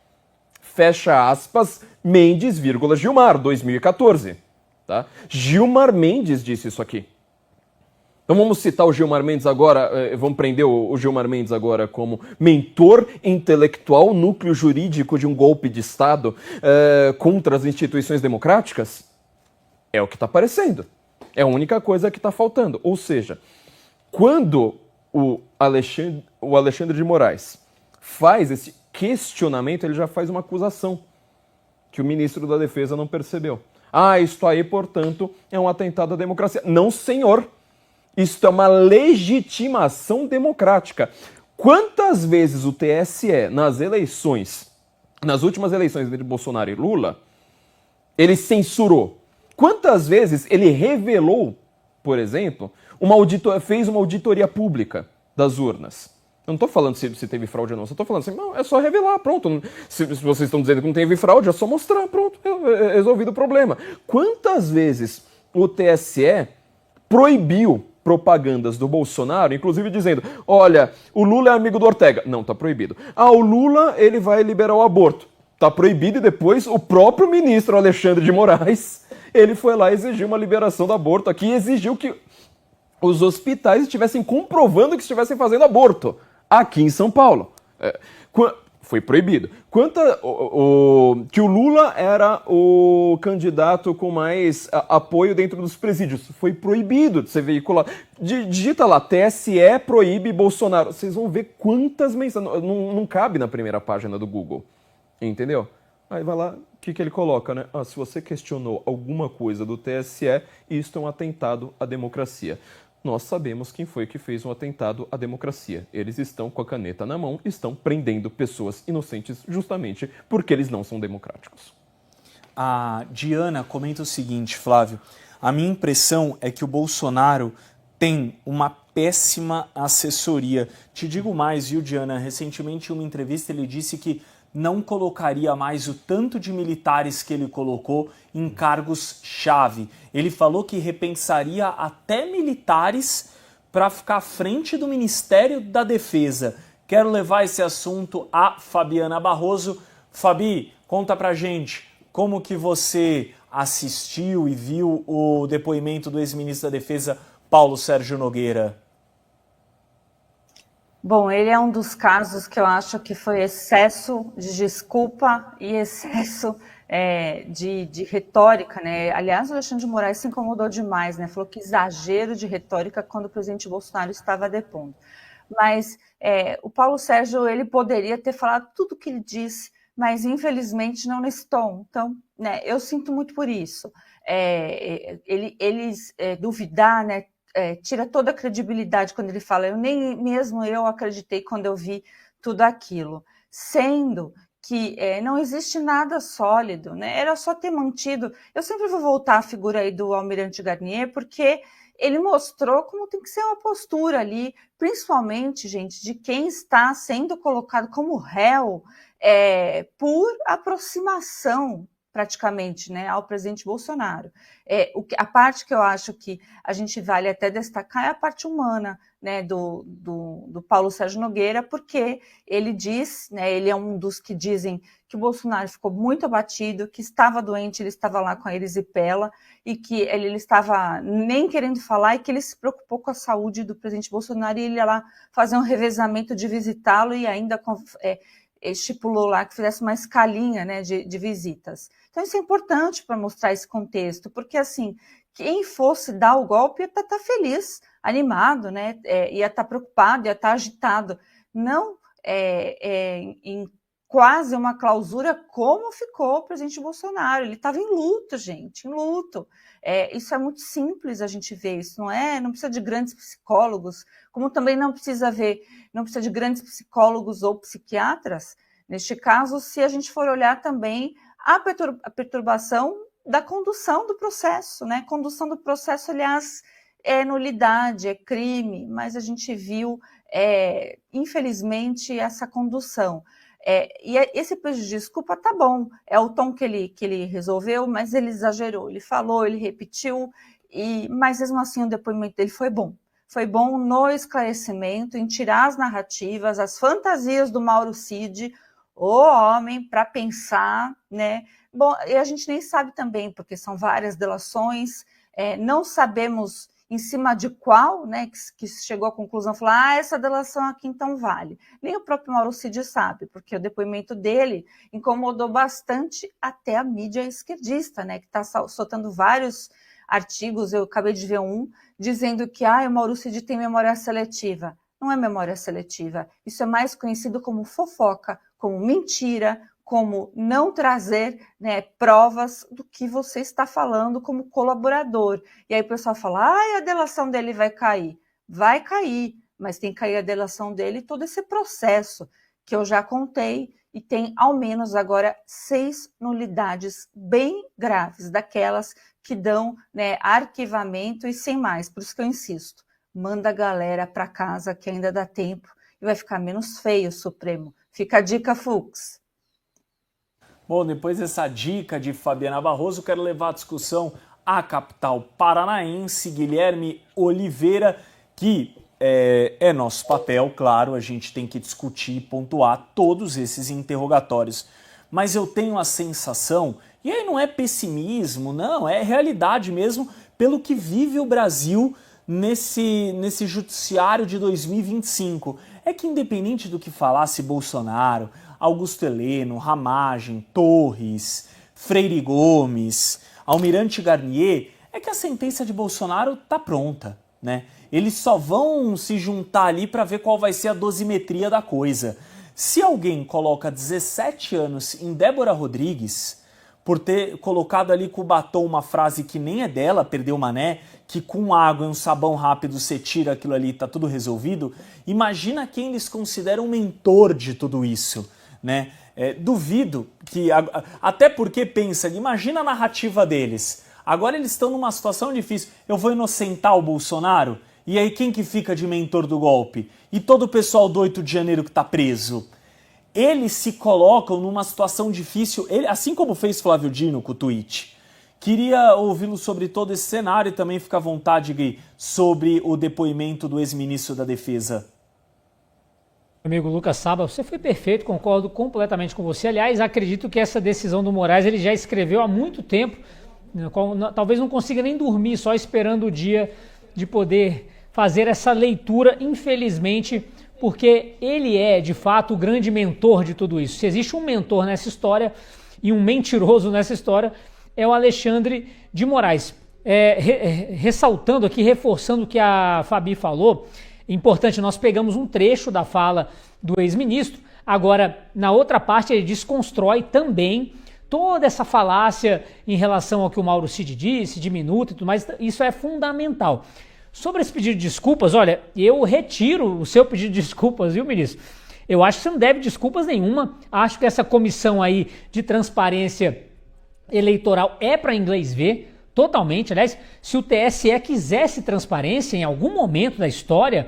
Fecha aspas, Mendes, Gilmar, 2014. Tá? Gilmar Mendes disse isso aqui. Então vamos citar o Gilmar Mendes agora, vamos prender o Gilmar Mendes agora como mentor intelectual, núcleo jurídico de um golpe de Estado contra as instituições democráticas? É o que está aparecendo. É a única coisa que está faltando. Ou seja, quando o Alexandre de Moraes faz esse questionamento, ele já faz uma acusação que o ministro da Defesa não percebeu. Isto aí, portanto, é um atentado à democracia. Não, senhor. Isto é uma legitimação democrática. Quantas vezes o TSE, nas últimas eleições entre Bolsonaro e Lula, ele censurou? Quantas vezes ele revelou, por exemplo, fez uma auditoria pública das urnas? Eu não estou falando se teve fraude ou não, só estou falando assim, não, é só revelar, pronto. Se vocês estão dizendo que não teve fraude, é só mostrar, pronto, resolvido o problema. Quantas vezes o TSE proibiu propagandas do Bolsonaro, inclusive dizendo, olha, o Lula é amigo do Ortega. Não, tá proibido. O Lula, ele vai liberar o aborto. Tá proibido, e depois o próprio ministro Alexandre de Moraes, ele foi lá e exigiu uma liberação do aborto aqui e exigiu que os hospitais estivessem comprovando que estivessem fazendo aborto aqui em São Paulo. Foi proibido. Que o Lula era o candidato com mais apoio dentro dos presídios. Foi proibido de ser veiculado. Digita lá, TSE proíbe Bolsonaro. Vocês vão ver quantas mensagens. Não cabe na primeira página do Google. Entendeu? Aí vai lá, o que ele coloca, né? Se você questionou alguma coisa do TSE, isto é um atentado à democracia. Nós sabemos quem foi que fez um atentado à democracia. Eles estão com a caneta na mão, estão prendendo pessoas inocentes justamente porque eles não são democráticos. A Diana comenta o seguinte, Flávio. A minha impressão é que o Bolsonaro tem uma péssima assessoria. Te digo mais, viu, Diana? Recentemente, em uma entrevista, ele disse que não colocaria mais o tanto de militares que ele colocou em cargos-chave. Ele falou que repensaria até militares para ficar à frente do Ministério da Defesa. Quero levar esse assunto a Fabiana Barroso. Fabi, conta pra gente como que você assistiu e viu o depoimento do ex-ministro da Defesa, Paulo Sérgio Nogueira? Bom, ele é um dos casos que eu acho que foi excesso de desculpa e excesso de retórica, né? Aliás, o Alexandre de Moraes se incomodou demais, né? Falou que exagero de retórica quando o presidente Bolsonaro estava depondo. Mas o Paulo Sérgio, ele poderia ter falado tudo o que ele disse, mas infelizmente não nesse tom. Então, né, eu sinto muito por isso. Eles duvidar, né? Tira toda a credibilidade quando ele fala. Nem mesmo eu acreditei quando eu vi tudo aquilo. Sendo que não existe nada sólido, né? Era só ter mantido... Eu sempre vou voltar à figura aí do Almirante Garnier, porque ele mostrou como tem que ser uma postura ali, principalmente, gente, de quem está sendo colocado como réu por aproximação, praticamente, né, ao presidente Bolsonaro. A parte que eu acho que a gente vale até destacar é a parte humana, né, do Paulo Sérgio Nogueira, porque ele diz, né, ele é um dos que dizem que o Bolsonaro ficou muito abatido, que estava doente, ele estava lá com a erisipela, e que ele estava nem querendo falar, e que ele se preocupou com a saúde do presidente Bolsonaro, e ele ia lá fazer um revezamento de visitá-lo, e ainda estipulou lá que fizesse uma escalinha, né, de visitas. Então isso é importante para mostrar esse contexto, porque assim, quem fosse dar o golpe ia estar feliz, animado, né, ia estar preocupado, ia estar agitado, não em quase uma clausura como ficou o presidente Bolsonaro. Ele estava em luto, gente, em luto. Isso é muito simples a gente ver, isso não precisa de grandes psicólogos, como também não precisa de grandes psicólogos ou psiquiatras. Neste caso, se a gente for olhar também a perturbação da condução do processo, né? Condução do processo, aliás, é nulidade, é crime, mas a gente viu, infelizmente, essa condução. E esse pedido de desculpa tá bom, é o tom que ele resolveu, mas ele exagerou, ele falou, ele repetiu, mas mesmo assim o depoimento dele foi bom. Foi bom no esclarecimento, em tirar as narrativas, as fantasias do Mauro Cid, o homem para pensar, né? Bom, e a gente nem sabe também, porque são várias delações, não sabemos em cima de qual, né, que chegou à conclusão, falou, essa delação aqui então vale. Nem o próprio Mauro Cid sabe, porque o depoimento dele incomodou bastante até a mídia esquerdista, né, que está soltando vários artigos, eu acabei de ver um, dizendo que o Mauro Cid tem memória seletiva. Não é memória seletiva, isso é mais conhecido como fofoca, como mentira, como não trazer, né, provas do que você está falando como colaborador. E aí o pessoal fala, a delação dele vai cair. Vai cair, mas tem que cair a delação dele e todo esse processo que eu já contei, e tem ao menos agora 6 nulidades bem graves, daquelas que dão, né, arquivamento e sem mais. Por isso que eu insisto, manda a galera para casa que ainda dá tempo e vai ficar menos feio o Supremo. Fica a dica, Fux. Bom, depois dessa dica de Fabiana Barroso, quero levar a discussão à capital paranaense, Guilherme Oliveira, que é nosso papel, claro, a gente tem que discutir e pontuar todos esses interrogatórios. Mas eu tenho a sensação, e aí não é pessimismo, não, é realidade mesmo, pelo que vive o Brasil nesse judiciário de 2025. É que independente do que falasse Bolsonaro, Augusto Heleno, Ramagem, Torres, Freire Gomes, Almirante Garnier, é que a sentença de Bolsonaro tá pronta, né? Eles só vão se juntar ali para ver qual vai ser a dosimetria da coisa. Se alguém coloca 17 anos em Débora Rodrigues, por ter colocado ali com o batom uma frase que nem é dela, perdeu mané, que com água e um sabão rápido você tira aquilo ali e tá tudo resolvido, imagina quem eles consideram mentor de tudo isso, né? Duvido que... Até porque, pensa, imagina a narrativa deles. Agora eles estão numa situação difícil. Eu vou inocentar o Bolsonaro? E aí quem que fica de mentor do golpe? E todo o pessoal do 8 de janeiro que tá preso? Eles se colocam numa situação difícil, assim como fez Flávio Dino com o tweet. Queria ouvi-lo sobre todo esse cenário e também fica à vontade, Gui, sobre o depoimento do ex-ministro da Defesa. Amigo Lucas Saba, você foi perfeito, concordo completamente com você. Aliás, acredito que essa decisão do Moraes ele já escreveu há muito tempo talvez não consiga nem dormir só esperando o dia de poder fazer essa leitura, infelizmente, porque ele é, de fato, o grande mentor de tudo isso. Se existe um mentor nessa história e um mentiroso nessa história, é o Alexandre de Moraes. Ressaltando aqui, reforçando o que a Fabi falou, importante, nós pegamos um trecho da fala do ex-ministro, agora, na outra parte, ele desconstrói também toda essa falácia em relação ao que o Mauro Cid disse, de minuto e tudo mais, isso é fundamental. Sobre esse pedido de desculpas, olha, eu retiro o seu pedido de desculpas, viu, ministro? Eu acho que você não deve desculpas nenhuma, acho que essa comissão aí de transparência eleitoral é para inglês ver, totalmente. Aliás, se o TSE quisesse transparência em algum momento da história,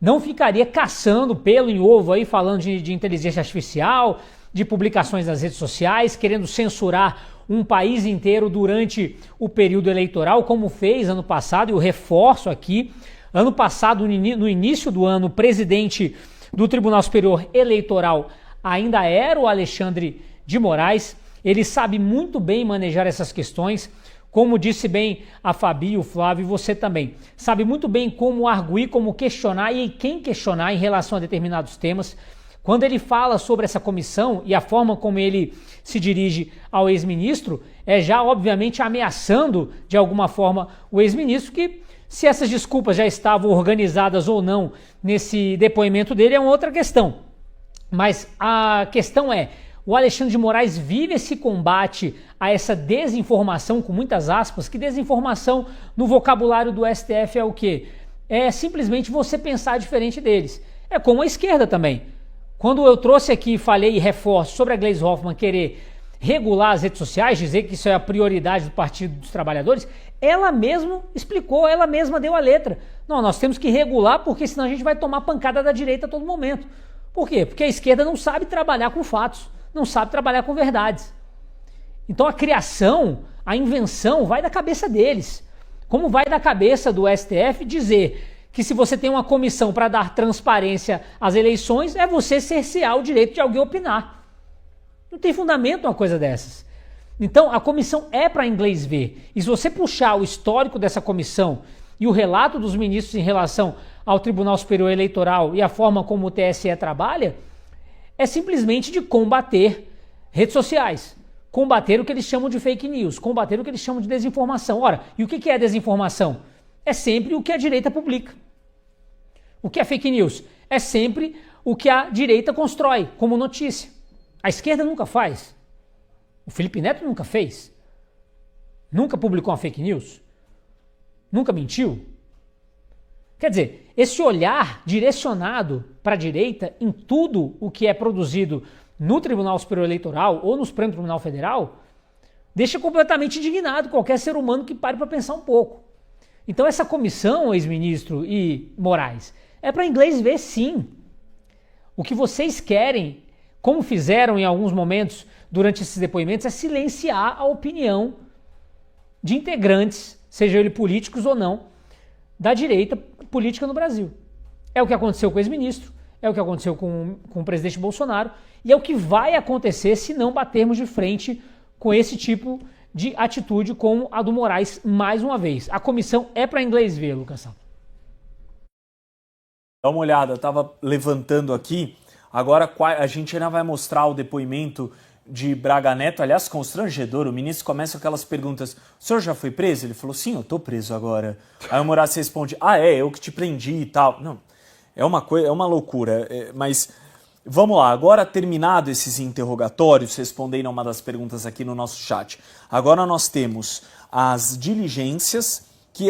não ficaria caçando pelo em ovo aí, falando de inteligência artificial, de publicações nas redes sociais, querendo censurar um país inteiro durante o período eleitoral, como fez ano passado, e eu reforço aqui, ano passado, no início do ano, o presidente do Tribunal Superior Eleitoral ainda era o Alexandre de Moraes, ele sabe muito bem manejar essas questões, como disse bem a Fabi, o Flávio e você também, sabe muito bem como arguir, como questionar e quem questionar em relação a determinados temas. Quando ele fala sobre essa comissão e a forma como ele se dirige ao ex-ministro, é já obviamente ameaçando de alguma forma o ex-ministro, que se essas desculpas já estavam organizadas ou não nesse depoimento dele é uma outra questão. Mas a questão é, o Alexandre de Moraes vive esse combate a essa desinformação, com muitas aspas, que desinformação no vocabulário do STF é o quê? É simplesmente você pensar diferente deles. É como a esquerda também. Quando eu trouxe aqui e falei e reforço sobre a Gleisi Hoffmann querer regular as redes sociais, dizer que isso é a prioridade do Partido dos Trabalhadores, ela mesma explicou, ela mesma deu a letra. Não, nós temos que regular porque senão a gente vai tomar pancada da direita a todo momento. Por quê? Porque a esquerda não sabe trabalhar com fatos, não sabe trabalhar com verdades. Então a criação, a invenção vai da cabeça deles. Como vai da cabeça do STF dizer que se você tem uma comissão para dar transparência às eleições, é você cercear o direito de alguém opinar. Não tem fundamento uma coisa dessas. Então, a comissão é para inglês ver. E se você puxar o histórico dessa comissão e o relato dos ministros em relação ao Tribunal Superior Eleitoral e a forma como o TSE trabalha, é simplesmente de combater redes sociais. Combater o que eles chamam de fake news, combater o que eles chamam de desinformação. Ora, e o que é desinformação? É sempre o que a direita publica. O que é fake news? É sempre o que a direita constrói como notícia. A esquerda nunca faz. O Felipe Neto nunca fez. Nunca publicou uma fake news. Nunca mentiu. Quer dizer, esse olhar direcionado para a direita em tudo o que é produzido no Tribunal Superior Eleitoral ou no Supremo Tribunal Federal deixa completamente indignado qualquer ser humano que pare para pensar um pouco. Então essa comissão, ex-ministro e Moraes, é para inglês ver sim. O que vocês querem, como fizeram em alguns momentos durante esses depoimentos, é silenciar a opinião de integrantes, sejam eles políticos ou não, da direita política no Brasil. É o que aconteceu com o ex-ministro, é o que aconteceu com o presidente Bolsonaro e é o que vai acontecer se não batermos de frente com esse tipo de atitude como a do Moraes mais uma vez. A comissão é para inglês ver, Lucas Santos. Dá uma olhada, eu estava levantando aqui, agora a gente ainda vai mostrar o depoimento de Braga Neto, aliás, constrangedor, o ministro começa com aquelas perguntas, o senhor já foi preso? Ele falou, sim, eu estou preso agora. Aí o Moraes responde, eu que te prendi e tal. Não, é uma loucura, mas vamos lá, agora terminado esses interrogatórios, respondendo a uma das perguntas aqui no nosso chat, agora nós temos as diligências, que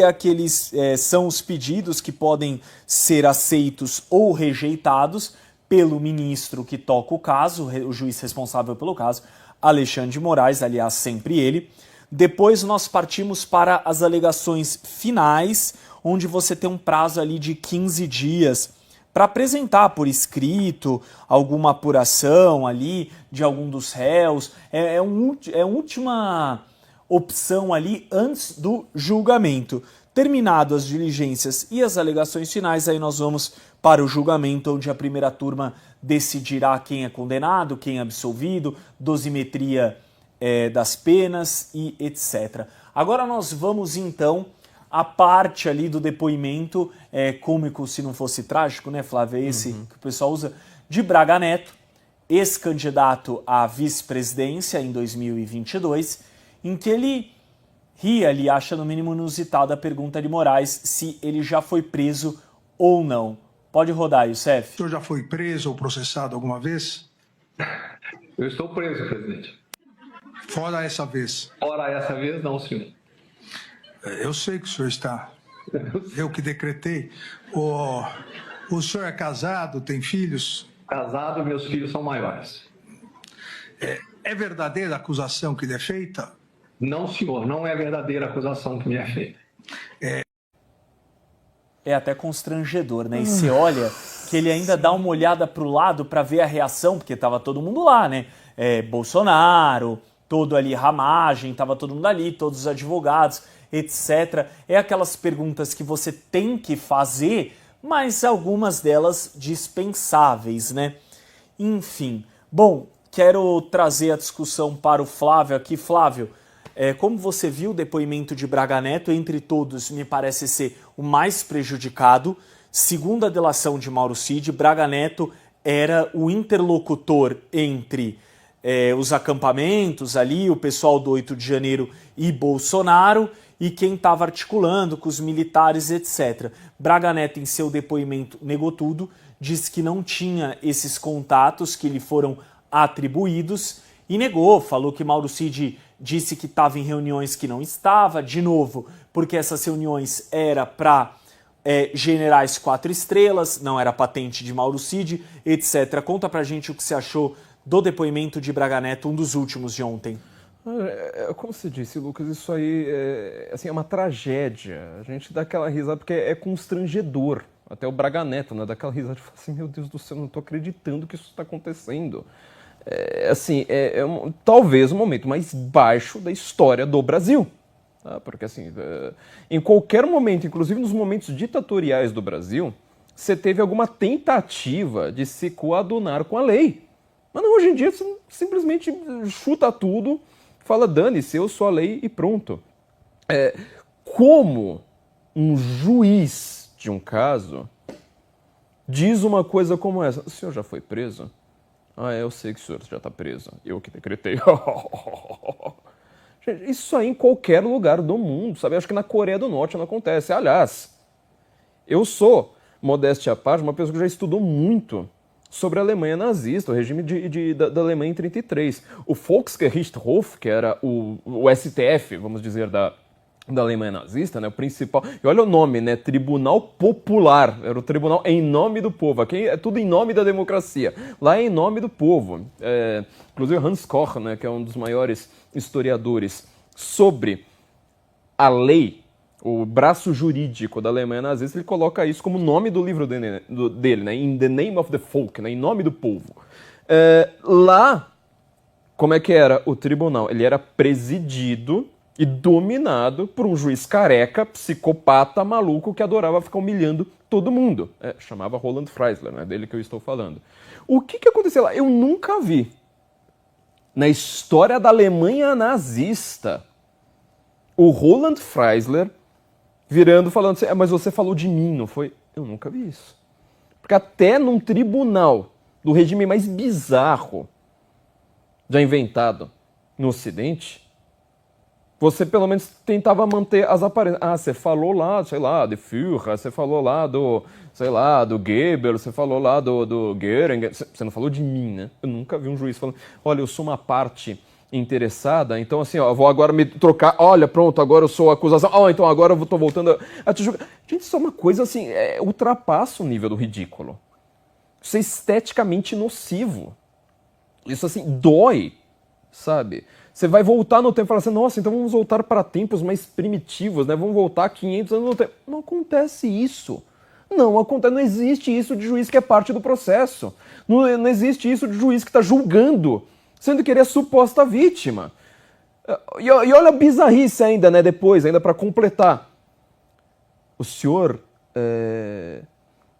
são os pedidos que podem ser aceitos ou rejeitados pelo ministro que toca o caso, o juiz responsável pelo caso, Alexandre de Moraes, aliás, sempre ele. Depois nós partimos para as alegações finais, onde você tem um prazo ali de 15 dias para apresentar por escrito alguma apuração ali de algum dos réus. É a última opção ali antes do julgamento. Terminado as diligências e as alegações finais, aí nós vamos para o julgamento, onde a primeira turma decidirá quem é condenado, quem é absolvido, dosimetria das penas e etc. Agora nós vamos então à parte ali do depoimento, cômico se não fosse trágico, né, Flávio? É esse que o pessoal usa, de Braga Neto, ex-candidato à vice-presidência em 2022, em que ele ri ali, acha no mínimo inusitada a pergunta de Moraes se ele já foi preso ou não. Pode rodar, Youssef. O senhor já foi preso ou processado alguma vez? Eu estou preso, presidente. Fora essa vez. Ora, essa vez não, senhor. Eu sei que o senhor está. Eu que decretei. O senhor é casado, tem filhos? Casado, meus filhos são maiores. É verdadeira a acusação que lhe é feita? Não, senhor, não é verdadeira a acusação que me é feita. É até constrangedor, né? E você olha que ele ainda dá uma olhada pro lado para ver a reação, porque tava todo mundo lá, né? Bolsonaro, todo ali, Ramagem, tava todo mundo ali, todos os advogados, etc. É aquelas perguntas que você tem que fazer, mas algumas delas dispensáveis, né? Enfim, bom, quero trazer a discussão para o Flávio aqui. Flávio, como você viu o depoimento de Braga Neto, entre todos, me parece ser o mais prejudicado. Segundo a delação de Mauro Cid, Braga Neto era o interlocutor entre os acampamentos ali, o pessoal do 8 de janeiro e Bolsonaro, e quem estava articulando com os militares, etc. Braga Neto, em seu depoimento, negou tudo, disse que não tinha esses contatos que lhe foram atribuídos e negou, falou que Mauro Cid disse que estava em reuniões que não estava, de novo, porque essas reuniões era para generais 4 estrelas, não era patente de Mauro Cid, etc. Conta pra gente o que você achou do depoimento de Braga Neto, um dos últimos de ontem. Como você disse, Lucas, isso aí é uma tragédia. A gente dá aquela risada porque é constrangedor. Até o Braga Neto, né, dá aquela risada e fala assim, meu Deus do céu, não estou acreditando que isso está acontecendo. Talvez o momento mais baixo da história do Brasil. Tá? Porque assim, em qualquer momento, inclusive nos momentos ditatoriais do Brasil, você teve alguma tentativa de se coadunar com a lei. Mas não, hoje em dia você simplesmente chuta tudo, fala, dane-se, eu sou a lei e pronto. Como um juiz de um caso diz uma coisa como essa, o senhor já foi preso? Eu sei que o senhor já está preso, eu que decretei. Gente, isso aí em qualquer lugar do mundo, sabe? Acho que na Coreia do Norte não acontece. Aliás, eu sou, modéstia à parte, uma pessoa que já estudou muito sobre a Alemanha nazista, o regime da Alemanha em 1933. O Volksgerichtshof, que era o STF, vamos dizer, da Alemanha nazista, né, o principal... E olha o nome, né, Tribunal Popular, era o tribunal em nome do povo. Aqui é tudo em nome da democracia, lá é em nome do povo. Inclusive Hans Koch, né, que é um dos maiores historiadores sobre a lei, o braço jurídico da Alemanha nazista, ele coloca isso como nome do livro dele, né? In the name of the folk, né? Em nome do povo. Lá, como é que era o tribunal? Ele era presidido e dominado por um juiz careca, psicopata, maluco, que adorava ficar humilhando todo mundo. Chamava Roland Freisler, né? Dele que eu estou falando. O que aconteceu lá? Eu nunca vi, na história da Alemanha nazista, o Roland Freisler virando, falando assim, mas você falou de mim, não foi? Eu nunca vi isso. Porque até num tribunal do regime mais bizarro já inventado no Ocidente, você pelo menos tentava manter as aparências. Você falou lá, sei lá, de Führer, você falou lá do, sei lá, do Goebbels, você falou lá do Göring, você não falou de mim, né? Eu nunca vi um juiz falando, olha, eu sou uma parte interessada, então assim, eu vou agora me trocar, olha, pronto, agora eu sou a acusação, então agora eu tô voltando a te julgar. Gente, isso é uma coisa assim, ultrapassa o nível do ridículo. Isso é esteticamente nocivo. Isso assim, dói, sabe? Você vai voltar no tempo e falar assim, nossa, então vamos voltar para tempos mais primitivos, né? Vamos voltar 500 anos no tempo. Não acontece isso. Não acontece, não existe isso de juiz que é parte do processo. Não existe isso de juiz que está julgando, sendo que ele é suposta vítima. E olha a bizarrice ainda, né, depois, ainda para completar. O senhor,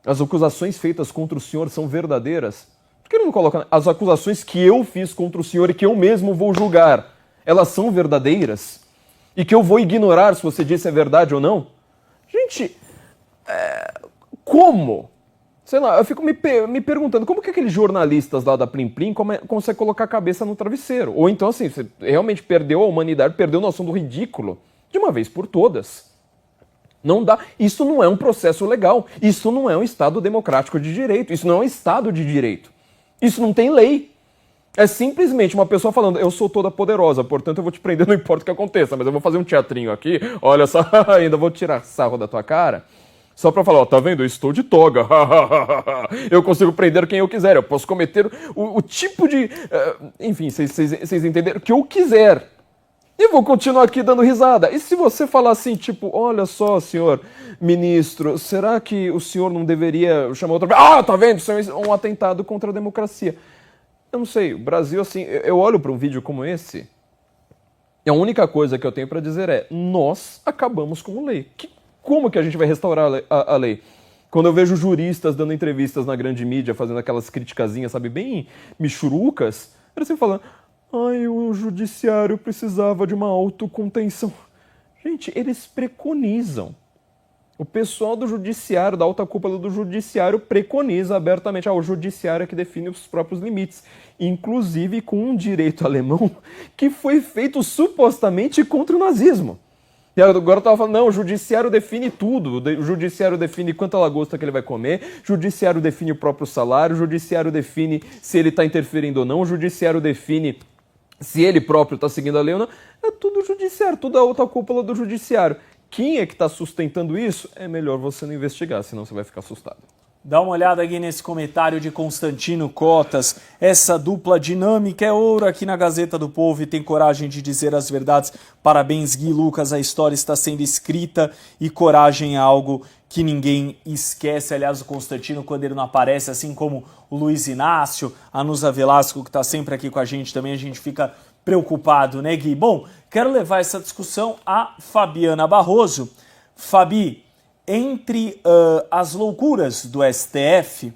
as acusações feitas contra o senhor são verdadeiras? Por que ele não coloca as acusações que eu fiz contra o senhor e que eu mesmo vou julgar? elas são verdadeiras e que eu vou ignorar se você disse é verdade ou não? Gente, como? Sei lá, eu fico me perguntando como que aqueles jornalistas lá da Plim Plim conseguem colocar a cabeça no travesseiro? Ou então, assim, você realmente perdeu a humanidade, perdeu a noção do ridículo de uma vez por todas. Não dá. Isso não é um processo legal. Isso não é um Estado democrático de direito. Isso não é um Estado de direito. Isso não tem lei. É simplesmente uma pessoa falando, eu sou toda poderosa, portanto eu vou te prender, não importa o que aconteça, mas eu vou fazer um teatrinho aqui, olha só, ainda vou tirar sarro da tua cara. Só pra falar, ó, tá vendo? Eu estou de toga. Eu consigo prender quem eu quiser. Eu posso cometer o tipo de... enfim, vocês entenderam? O que eu quiser. E vou continuar aqui dando risada. E se você falar assim, tipo, olha só, senhor ministro, será que o senhor não deveria chamar outra... Ah, tá vendo? Isso é um atentado contra a democracia. Eu não sei, o Brasil, assim, eu olho pra um vídeo como esse e a única coisa que eu tenho pra dizer é, nós acabamos com a lei. Como que a gente vai restaurar a lei? Quando eu vejo juristas dando entrevistas na grande mídia, fazendo aquelas criticazinhas, sabe, bem michurucas, eles sempre falando, ai, o judiciário precisava de uma autocontenção. Gente, eles preconizam. O pessoal do judiciário, da alta cúpula do judiciário, preconiza abertamente, o judiciário é que define os próprios limites, inclusive com um direito alemão que foi feito supostamente contra o nazismo. E agora eu tava falando, não, o judiciário define tudo, o judiciário define quanta lagosta que ele vai comer, o judiciário define o próprio salário, o judiciário define se ele está interferindo ou não, o judiciário define se ele próprio está seguindo a lei ou não. É tudo o judiciário, tudo a outra cúpula do judiciário. Quem é que está sustentando isso? É melhor você não investigar, senão você vai ficar assustado. Dá uma olhada aqui nesse comentário de Constantino Cotas. Essa dupla dinâmica é ouro aqui na Gazeta do Povo e tem coragem de dizer as verdades. Parabéns, Gui Lucas, a história está sendo escrita e coragem é algo que ninguém esquece. Aliás, o Constantino, quando ele não aparece, assim como o Luiz Inácio, a Nusa Velasco, que está sempre aqui com a gente também, a gente fica preocupado, né, Gui? Bom, quero levar essa discussão a Fabiana Barroso. Fabi, entre as loucuras do STF,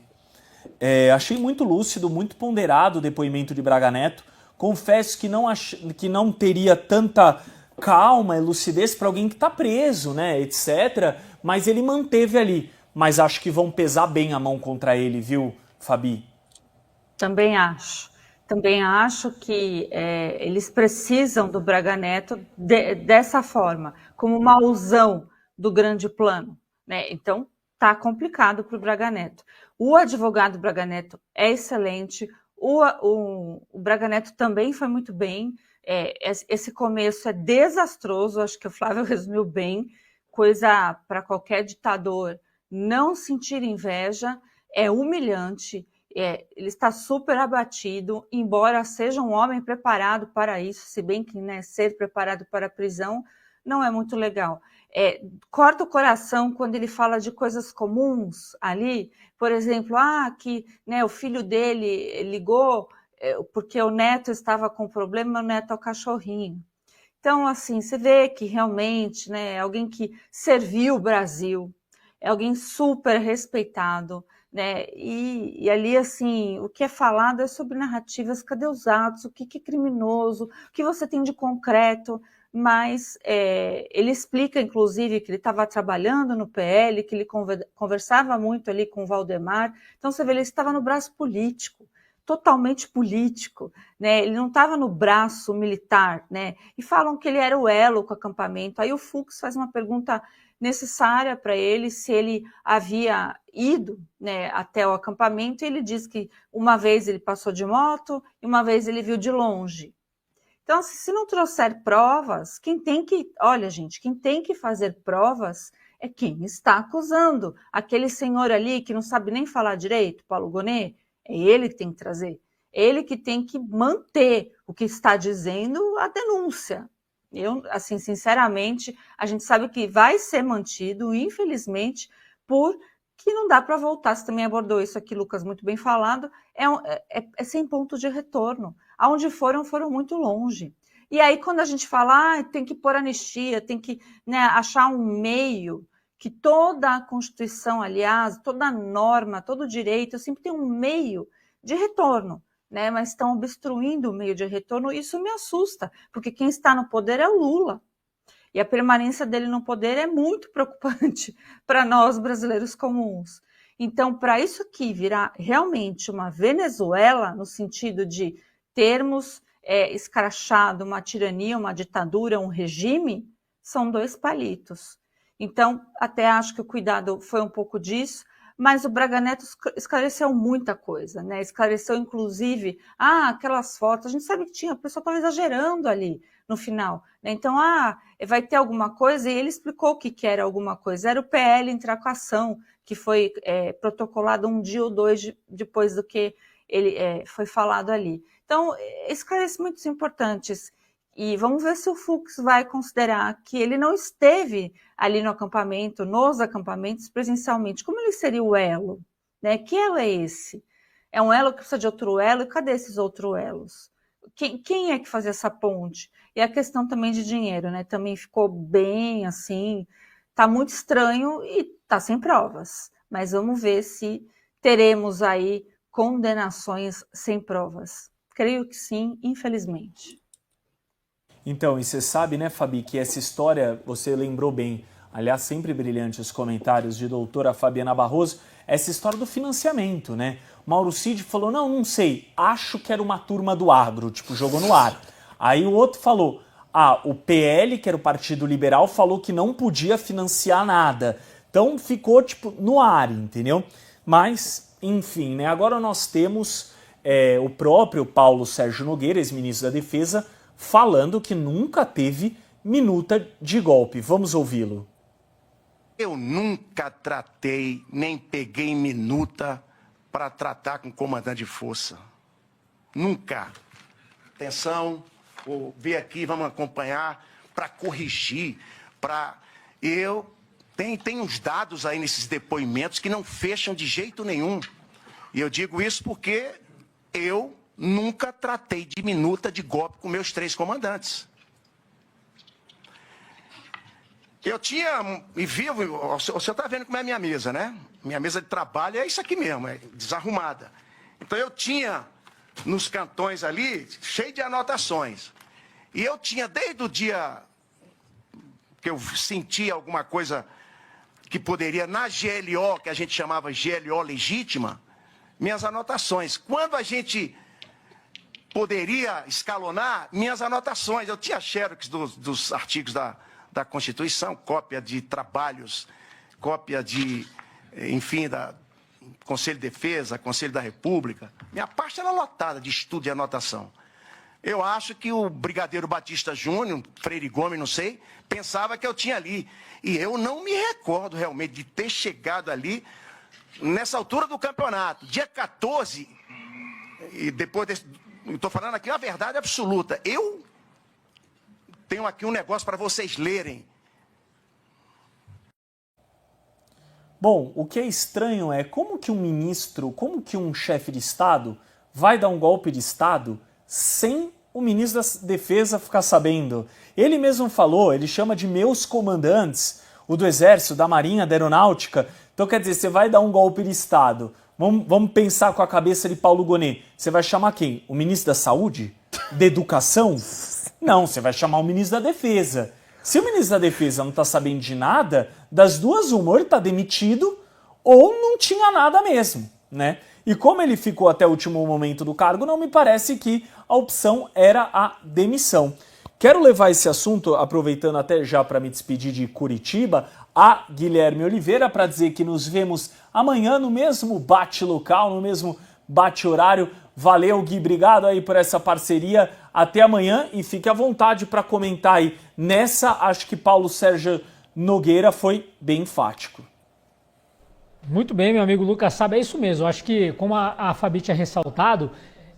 achei muito lúcido, muito ponderado o depoimento de Braga Neto. Confesso que não teria tanta calma e lucidez para alguém que está preso, né, etc. Mas ele manteve ali. Mas acho que vão pesar bem a mão contra ele, viu, Fabi? Também acho. Também acho que eles precisam do Braga Neto dessa forma, como uma alusão do grande plano, né? Então, tá complicado para o Braga Neto. O advogado Braga Neto é excelente, o Braga Neto também foi muito bem, esse começo é desastroso, acho que o Flávio resumiu bem, coisa para qualquer ditador não sentir inveja, é humilhante, ele está super abatido, embora seja um homem preparado para isso, se bem que, né, ser preparado para a prisão não é muito legal. Corta o coração quando ele fala de coisas comuns ali, por exemplo, que, né, o filho dele ligou porque o neto estava com problema, o neto é o cachorrinho. Então, assim, você vê que realmente, né, é alguém que serviu o Brasil, é alguém super respeitado, né? E ali, assim, o que é falado é sobre narrativas, cadê os atos, o que é criminoso, o que você tem de concreto, mas ele explica, inclusive, que ele estava trabalhando no PL, que ele conversava muito ali com o Valdemar, então você vê, ele estava no braço político, totalmente político, né? Ele não estava no braço militar, né? E falam que ele era o elo com o acampamento, aí o Fux faz uma pergunta necessária para ele, se ele havia ido, né, até o acampamento, e ele diz que uma vez ele passou de moto e uma vez ele viu de longe. Então, se não trouxer provas, olha, gente, quem tem que fazer provas é quem está acusando. Aquele senhor ali que não sabe nem falar direito, Paulo Gonet, é ele que tem que trazer. Ele que tem que manter o que está dizendo a denúncia. Eu, assim, sinceramente, a gente sabe que vai ser mantido, infelizmente, porque não dá para voltar. Você também abordou isso aqui, Lucas, muito bem falado, é sem ponto de retorno. Aonde foram muito longe. E aí, quando a gente fala, tem que pôr anistia, tem que, né, achar um meio, que toda a Constituição, aliás, toda a norma, todo o direito, sempre tem um meio de retorno. né, mas estão obstruindo o meio de retorno. Isso me assusta, porque quem está no poder é o Lula. E a permanência dele no poder é muito preocupante para nós brasileiros comuns. Então, para isso aqui virar realmente uma Venezuela, no sentido de termos escrachado uma tirania, uma ditadura, um regime, são 2 palitos. Então, até acho que o cuidado foi um pouco disso, mas o Braga Neto esclareceu muita coisa, né? Esclareceu, inclusive, aquelas fotos, a gente sabe que tinha, o pessoal estava exagerando ali no final, né? Então, vai ter alguma coisa, e ele explicou o que era alguma coisa, era o PL entrar com a ação, que foi protocolado 1 dia ou 2 depois do que ele foi falado ali. Então, esclarecimentos importantes. E vamos ver se o Fux vai considerar que ele não esteve ali no acampamento, nos acampamentos presencialmente. Como ele seria o elo? Né? Que elo é esse? É um elo que precisa de outro elo? E cadê esses outros elos? Quem é que fazia essa ponte? E a questão também de dinheiro, né? Também ficou bem assim, tá muito estranho e tá sem provas. Mas vamos ver se teremos aí condenações sem provas. Creio que sim, infelizmente. Então, e você sabe, né, Fabi, que essa história, você lembrou bem, aliás, sempre brilhantes os comentários de doutora Fabiana Barroso, essa história do financiamento, né? Mauro Cid falou, não sei, acho que era uma turma do agro, tipo, jogou no ar. Aí o outro falou, o PL, que era o Partido Liberal, falou que não podia financiar nada. Então ficou, tipo, no ar, entendeu? Mas, enfim, né? Agora nós temos o próprio Paulo Sérgio Nogueira, ex-ministro da Defesa, falando que nunca teve minuta de golpe. Vamos ouvi-lo. Eu nunca tratei, nem peguei minuta para tratar com comandante de força. Nunca. Atenção, vou ver aqui, vamos acompanhar, para corrigir, Tem uns dados aí nesses depoimentos que não fecham de jeito nenhum. E eu digo isso porque eu nunca tratei de minuta de golpe com meus 3 comandantes. Eu tinha, e vivo, o senhor está vendo como é a minha mesa, né? Minha mesa de trabalho é isso aqui mesmo, é desarrumada. Então eu tinha nos cantões ali, cheio de anotações. E eu tinha, desde o dia que eu sentia alguma coisa que poderia, na GLO, que a gente chamava GLO legítima, minhas anotações. Quando a gente poderia escalonar, minhas anotações. Eu tinha xerox dos artigos da Constituição, cópia de trabalhos, cópia de, enfim, da Conselho de Defesa, Conselho da República. Minha parte era lotada de estudo e anotação. Eu acho que o Brigadeiro Batista Júnior, Freire Gomes, não sei, pensava que eu tinha ali. E eu não me recordo realmente de ter chegado ali nessa altura do campeonato. Dia 14, e depois estou falando aqui uma verdade absoluta. Eu tenho aqui um negócio para vocês lerem. Bom, o que é estranho é como que um ministro, como que um chefe de Estado vai dar um golpe de Estado sem o ministro da Defesa ficar sabendo. Ele mesmo falou, ele chama de meus comandantes, o do Exército, da Marinha, da Aeronáutica. Então quer dizer, você vai dar um golpe de Estado. Vamos pensar com a cabeça de Paulo Gonet. Você vai chamar quem? O ministro da Saúde? Da Educação? Não, você vai chamar o ministro da Defesa. Se o ministro da Defesa não está sabendo de nada, das duas uma, ou ele está demitido ou não tinha nada mesmo, né? E como ele ficou até o último momento do cargo, não me parece que a opção era a demissão. Quero levar esse assunto, aproveitando até já para me despedir de Curitiba, a Guilherme Oliveira, para dizer que nos vemos amanhã no mesmo bate-local, no mesmo bate-horário. Valeu, Gui, obrigado aí por essa parceria. Até amanhã e fique à vontade para comentar aí. Nessa, acho que Paulo Sérgio Nogueira foi bem enfático. Muito bem, meu amigo Lucas Saba, é isso mesmo. Eu acho que, como a Fabi tinha ressaltado,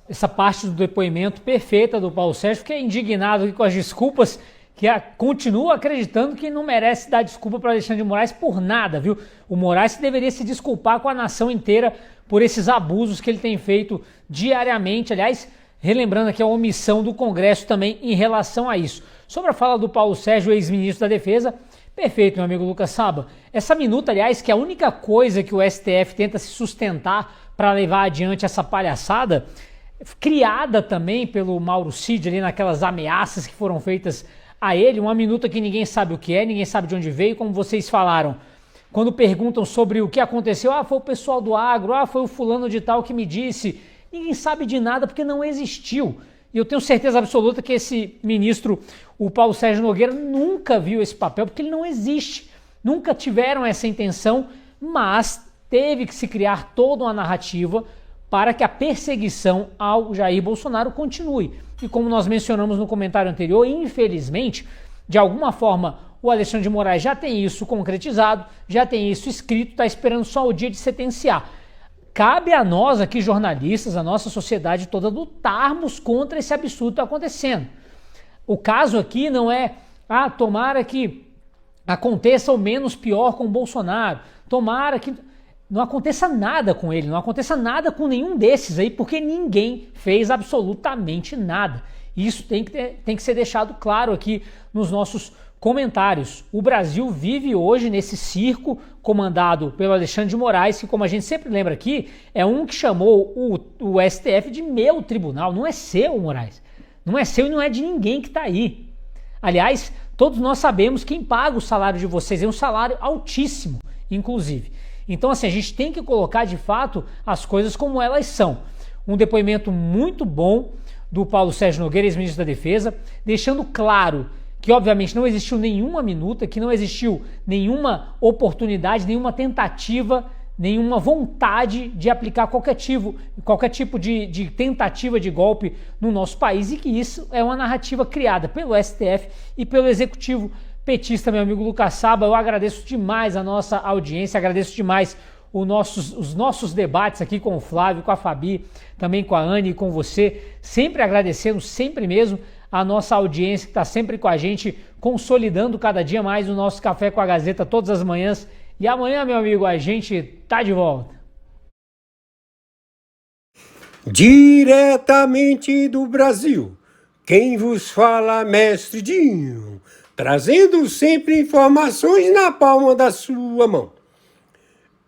essa parte do depoimento perfeita do Paulo Sérgio, que é indignado aqui com as desculpas, que continua acreditando que não merece dar desculpa para Alexandre de Moraes por nada, viu? O Moraes deveria se desculpar com a nação inteira por esses abusos que ele tem feito diariamente. Aliás, relembrando aqui a omissão do Congresso também em relação a isso. Sobre a fala do Paulo Sérgio, ex-ministro da Defesa, perfeito, meu amigo Lucas Saba. Essa minuta, aliás, que é a única coisa que o STF tenta se sustentar para levar adiante essa palhaçada, criada também pelo Mauro Cid ali naquelas ameaças que foram feitas a ele, uma minuta que ninguém sabe o que é, ninguém sabe de onde veio, como vocês falaram. Quando perguntam sobre o que aconteceu, foi o pessoal do agro, foi o fulano de tal que me disse. Ninguém sabe de nada porque não existiu. E eu tenho certeza absoluta que esse ministro, o Paulo Sérgio Nogueira, nunca viu esse papel porque ele não existe. Nunca tiveram essa intenção, mas teve que se criar toda uma narrativa para que a perseguição ao Jair Bolsonaro continue. E como nós mencionamos no comentário anterior, infelizmente, de alguma forma, o Alexandre de Moraes já tem isso concretizado, já tem isso escrito, está esperando só o dia de sentenciar. Cabe a nós aqui, jornalistas, a nossa sociedade toda, lutarmos contra esse absurdo que está acontecendo. O caso aqui não é, tomara que aconteça o menos pior com o Bolsonaro, tomara que não aconteça nada com ele, não aconteça nada com nenhum desses aí, porque ninguém fez absolutamente nada. Isso tem que ser deixado claro aqui nos nossos comentários. O Brasil vive hoje nesse circo comandado pelo Alexandre de Moraes, que, como a gente sempre lembra aqui, é um que chamou o STF de meu tribunal. Não é seu, Moraes. Não é seu e não é de ninguém que está aí. Aliás, todos nós sabemos quem paga o salário de vocês. É um salário altíssimo, inclusive. Então, assim, a gente tem que colocar, de fato, as coisas como elas são. Um depoimento muito bom do Paulo Sérgio Nogueira, ex-ministro da Defesa, deixando claro que obviamente não existiu nenhuma minuta, que não existiu nenhuma oportunidade, nenhuma tentativa, nenhuma vontade de aplicar qualquer tipo de tentativa de golpe no nosso país, e que isso é uma narrativa criada pelo STF e pelo Executivo petista, meu amigo Lucas Saba. Eu agradeço demais a nossa audiência, agradeço demais os nossos debates aqui com o Flávio, com a Fabi, também com a Anne e com você, sempre agradecendo, sempre mesmo, a nossa audiência que está sempre com a gente, consolidando cada dia mais o nosso Café com a Gazeta todas as manhãs. E amanhã, meu amigo, a gente tá de volta. Diretamente do Brasil, quem vos fala, Mestre Dinho, trazendo sempre informações na palma da sua mão.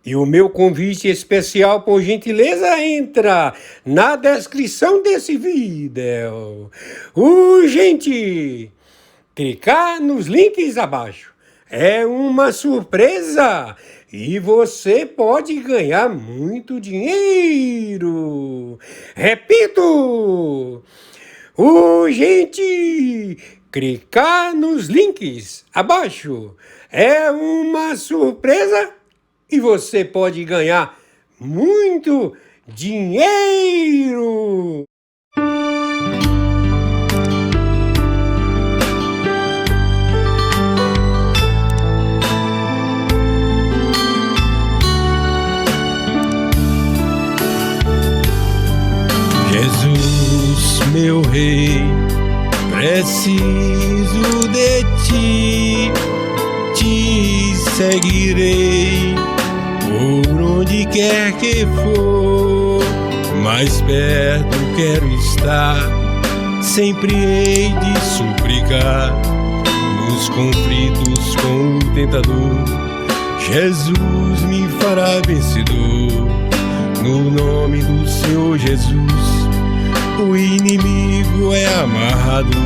E o meu convite especial, por gentileza, entra na descrição desse vídeo. Urgente! Clicar nos links abaixo. É uma surpresa e você pode ganhar muito dinheiro. Repito! Urgente! Clicar nos links abaixo. É uma surpresa e você pode ganhar muito dinheiro! Jesus, meu rei, preciso de ti, te seguirei por onde quer que for, mais perto quero estar, sempre hei de suplicar, nos conflitos com o tentador, Jesus me fará vencedor, no nome do Senhor Jesus, o inimigo é amarrado,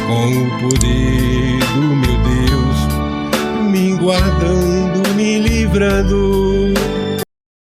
com o poder do meu Deus, me guardando, me livrando.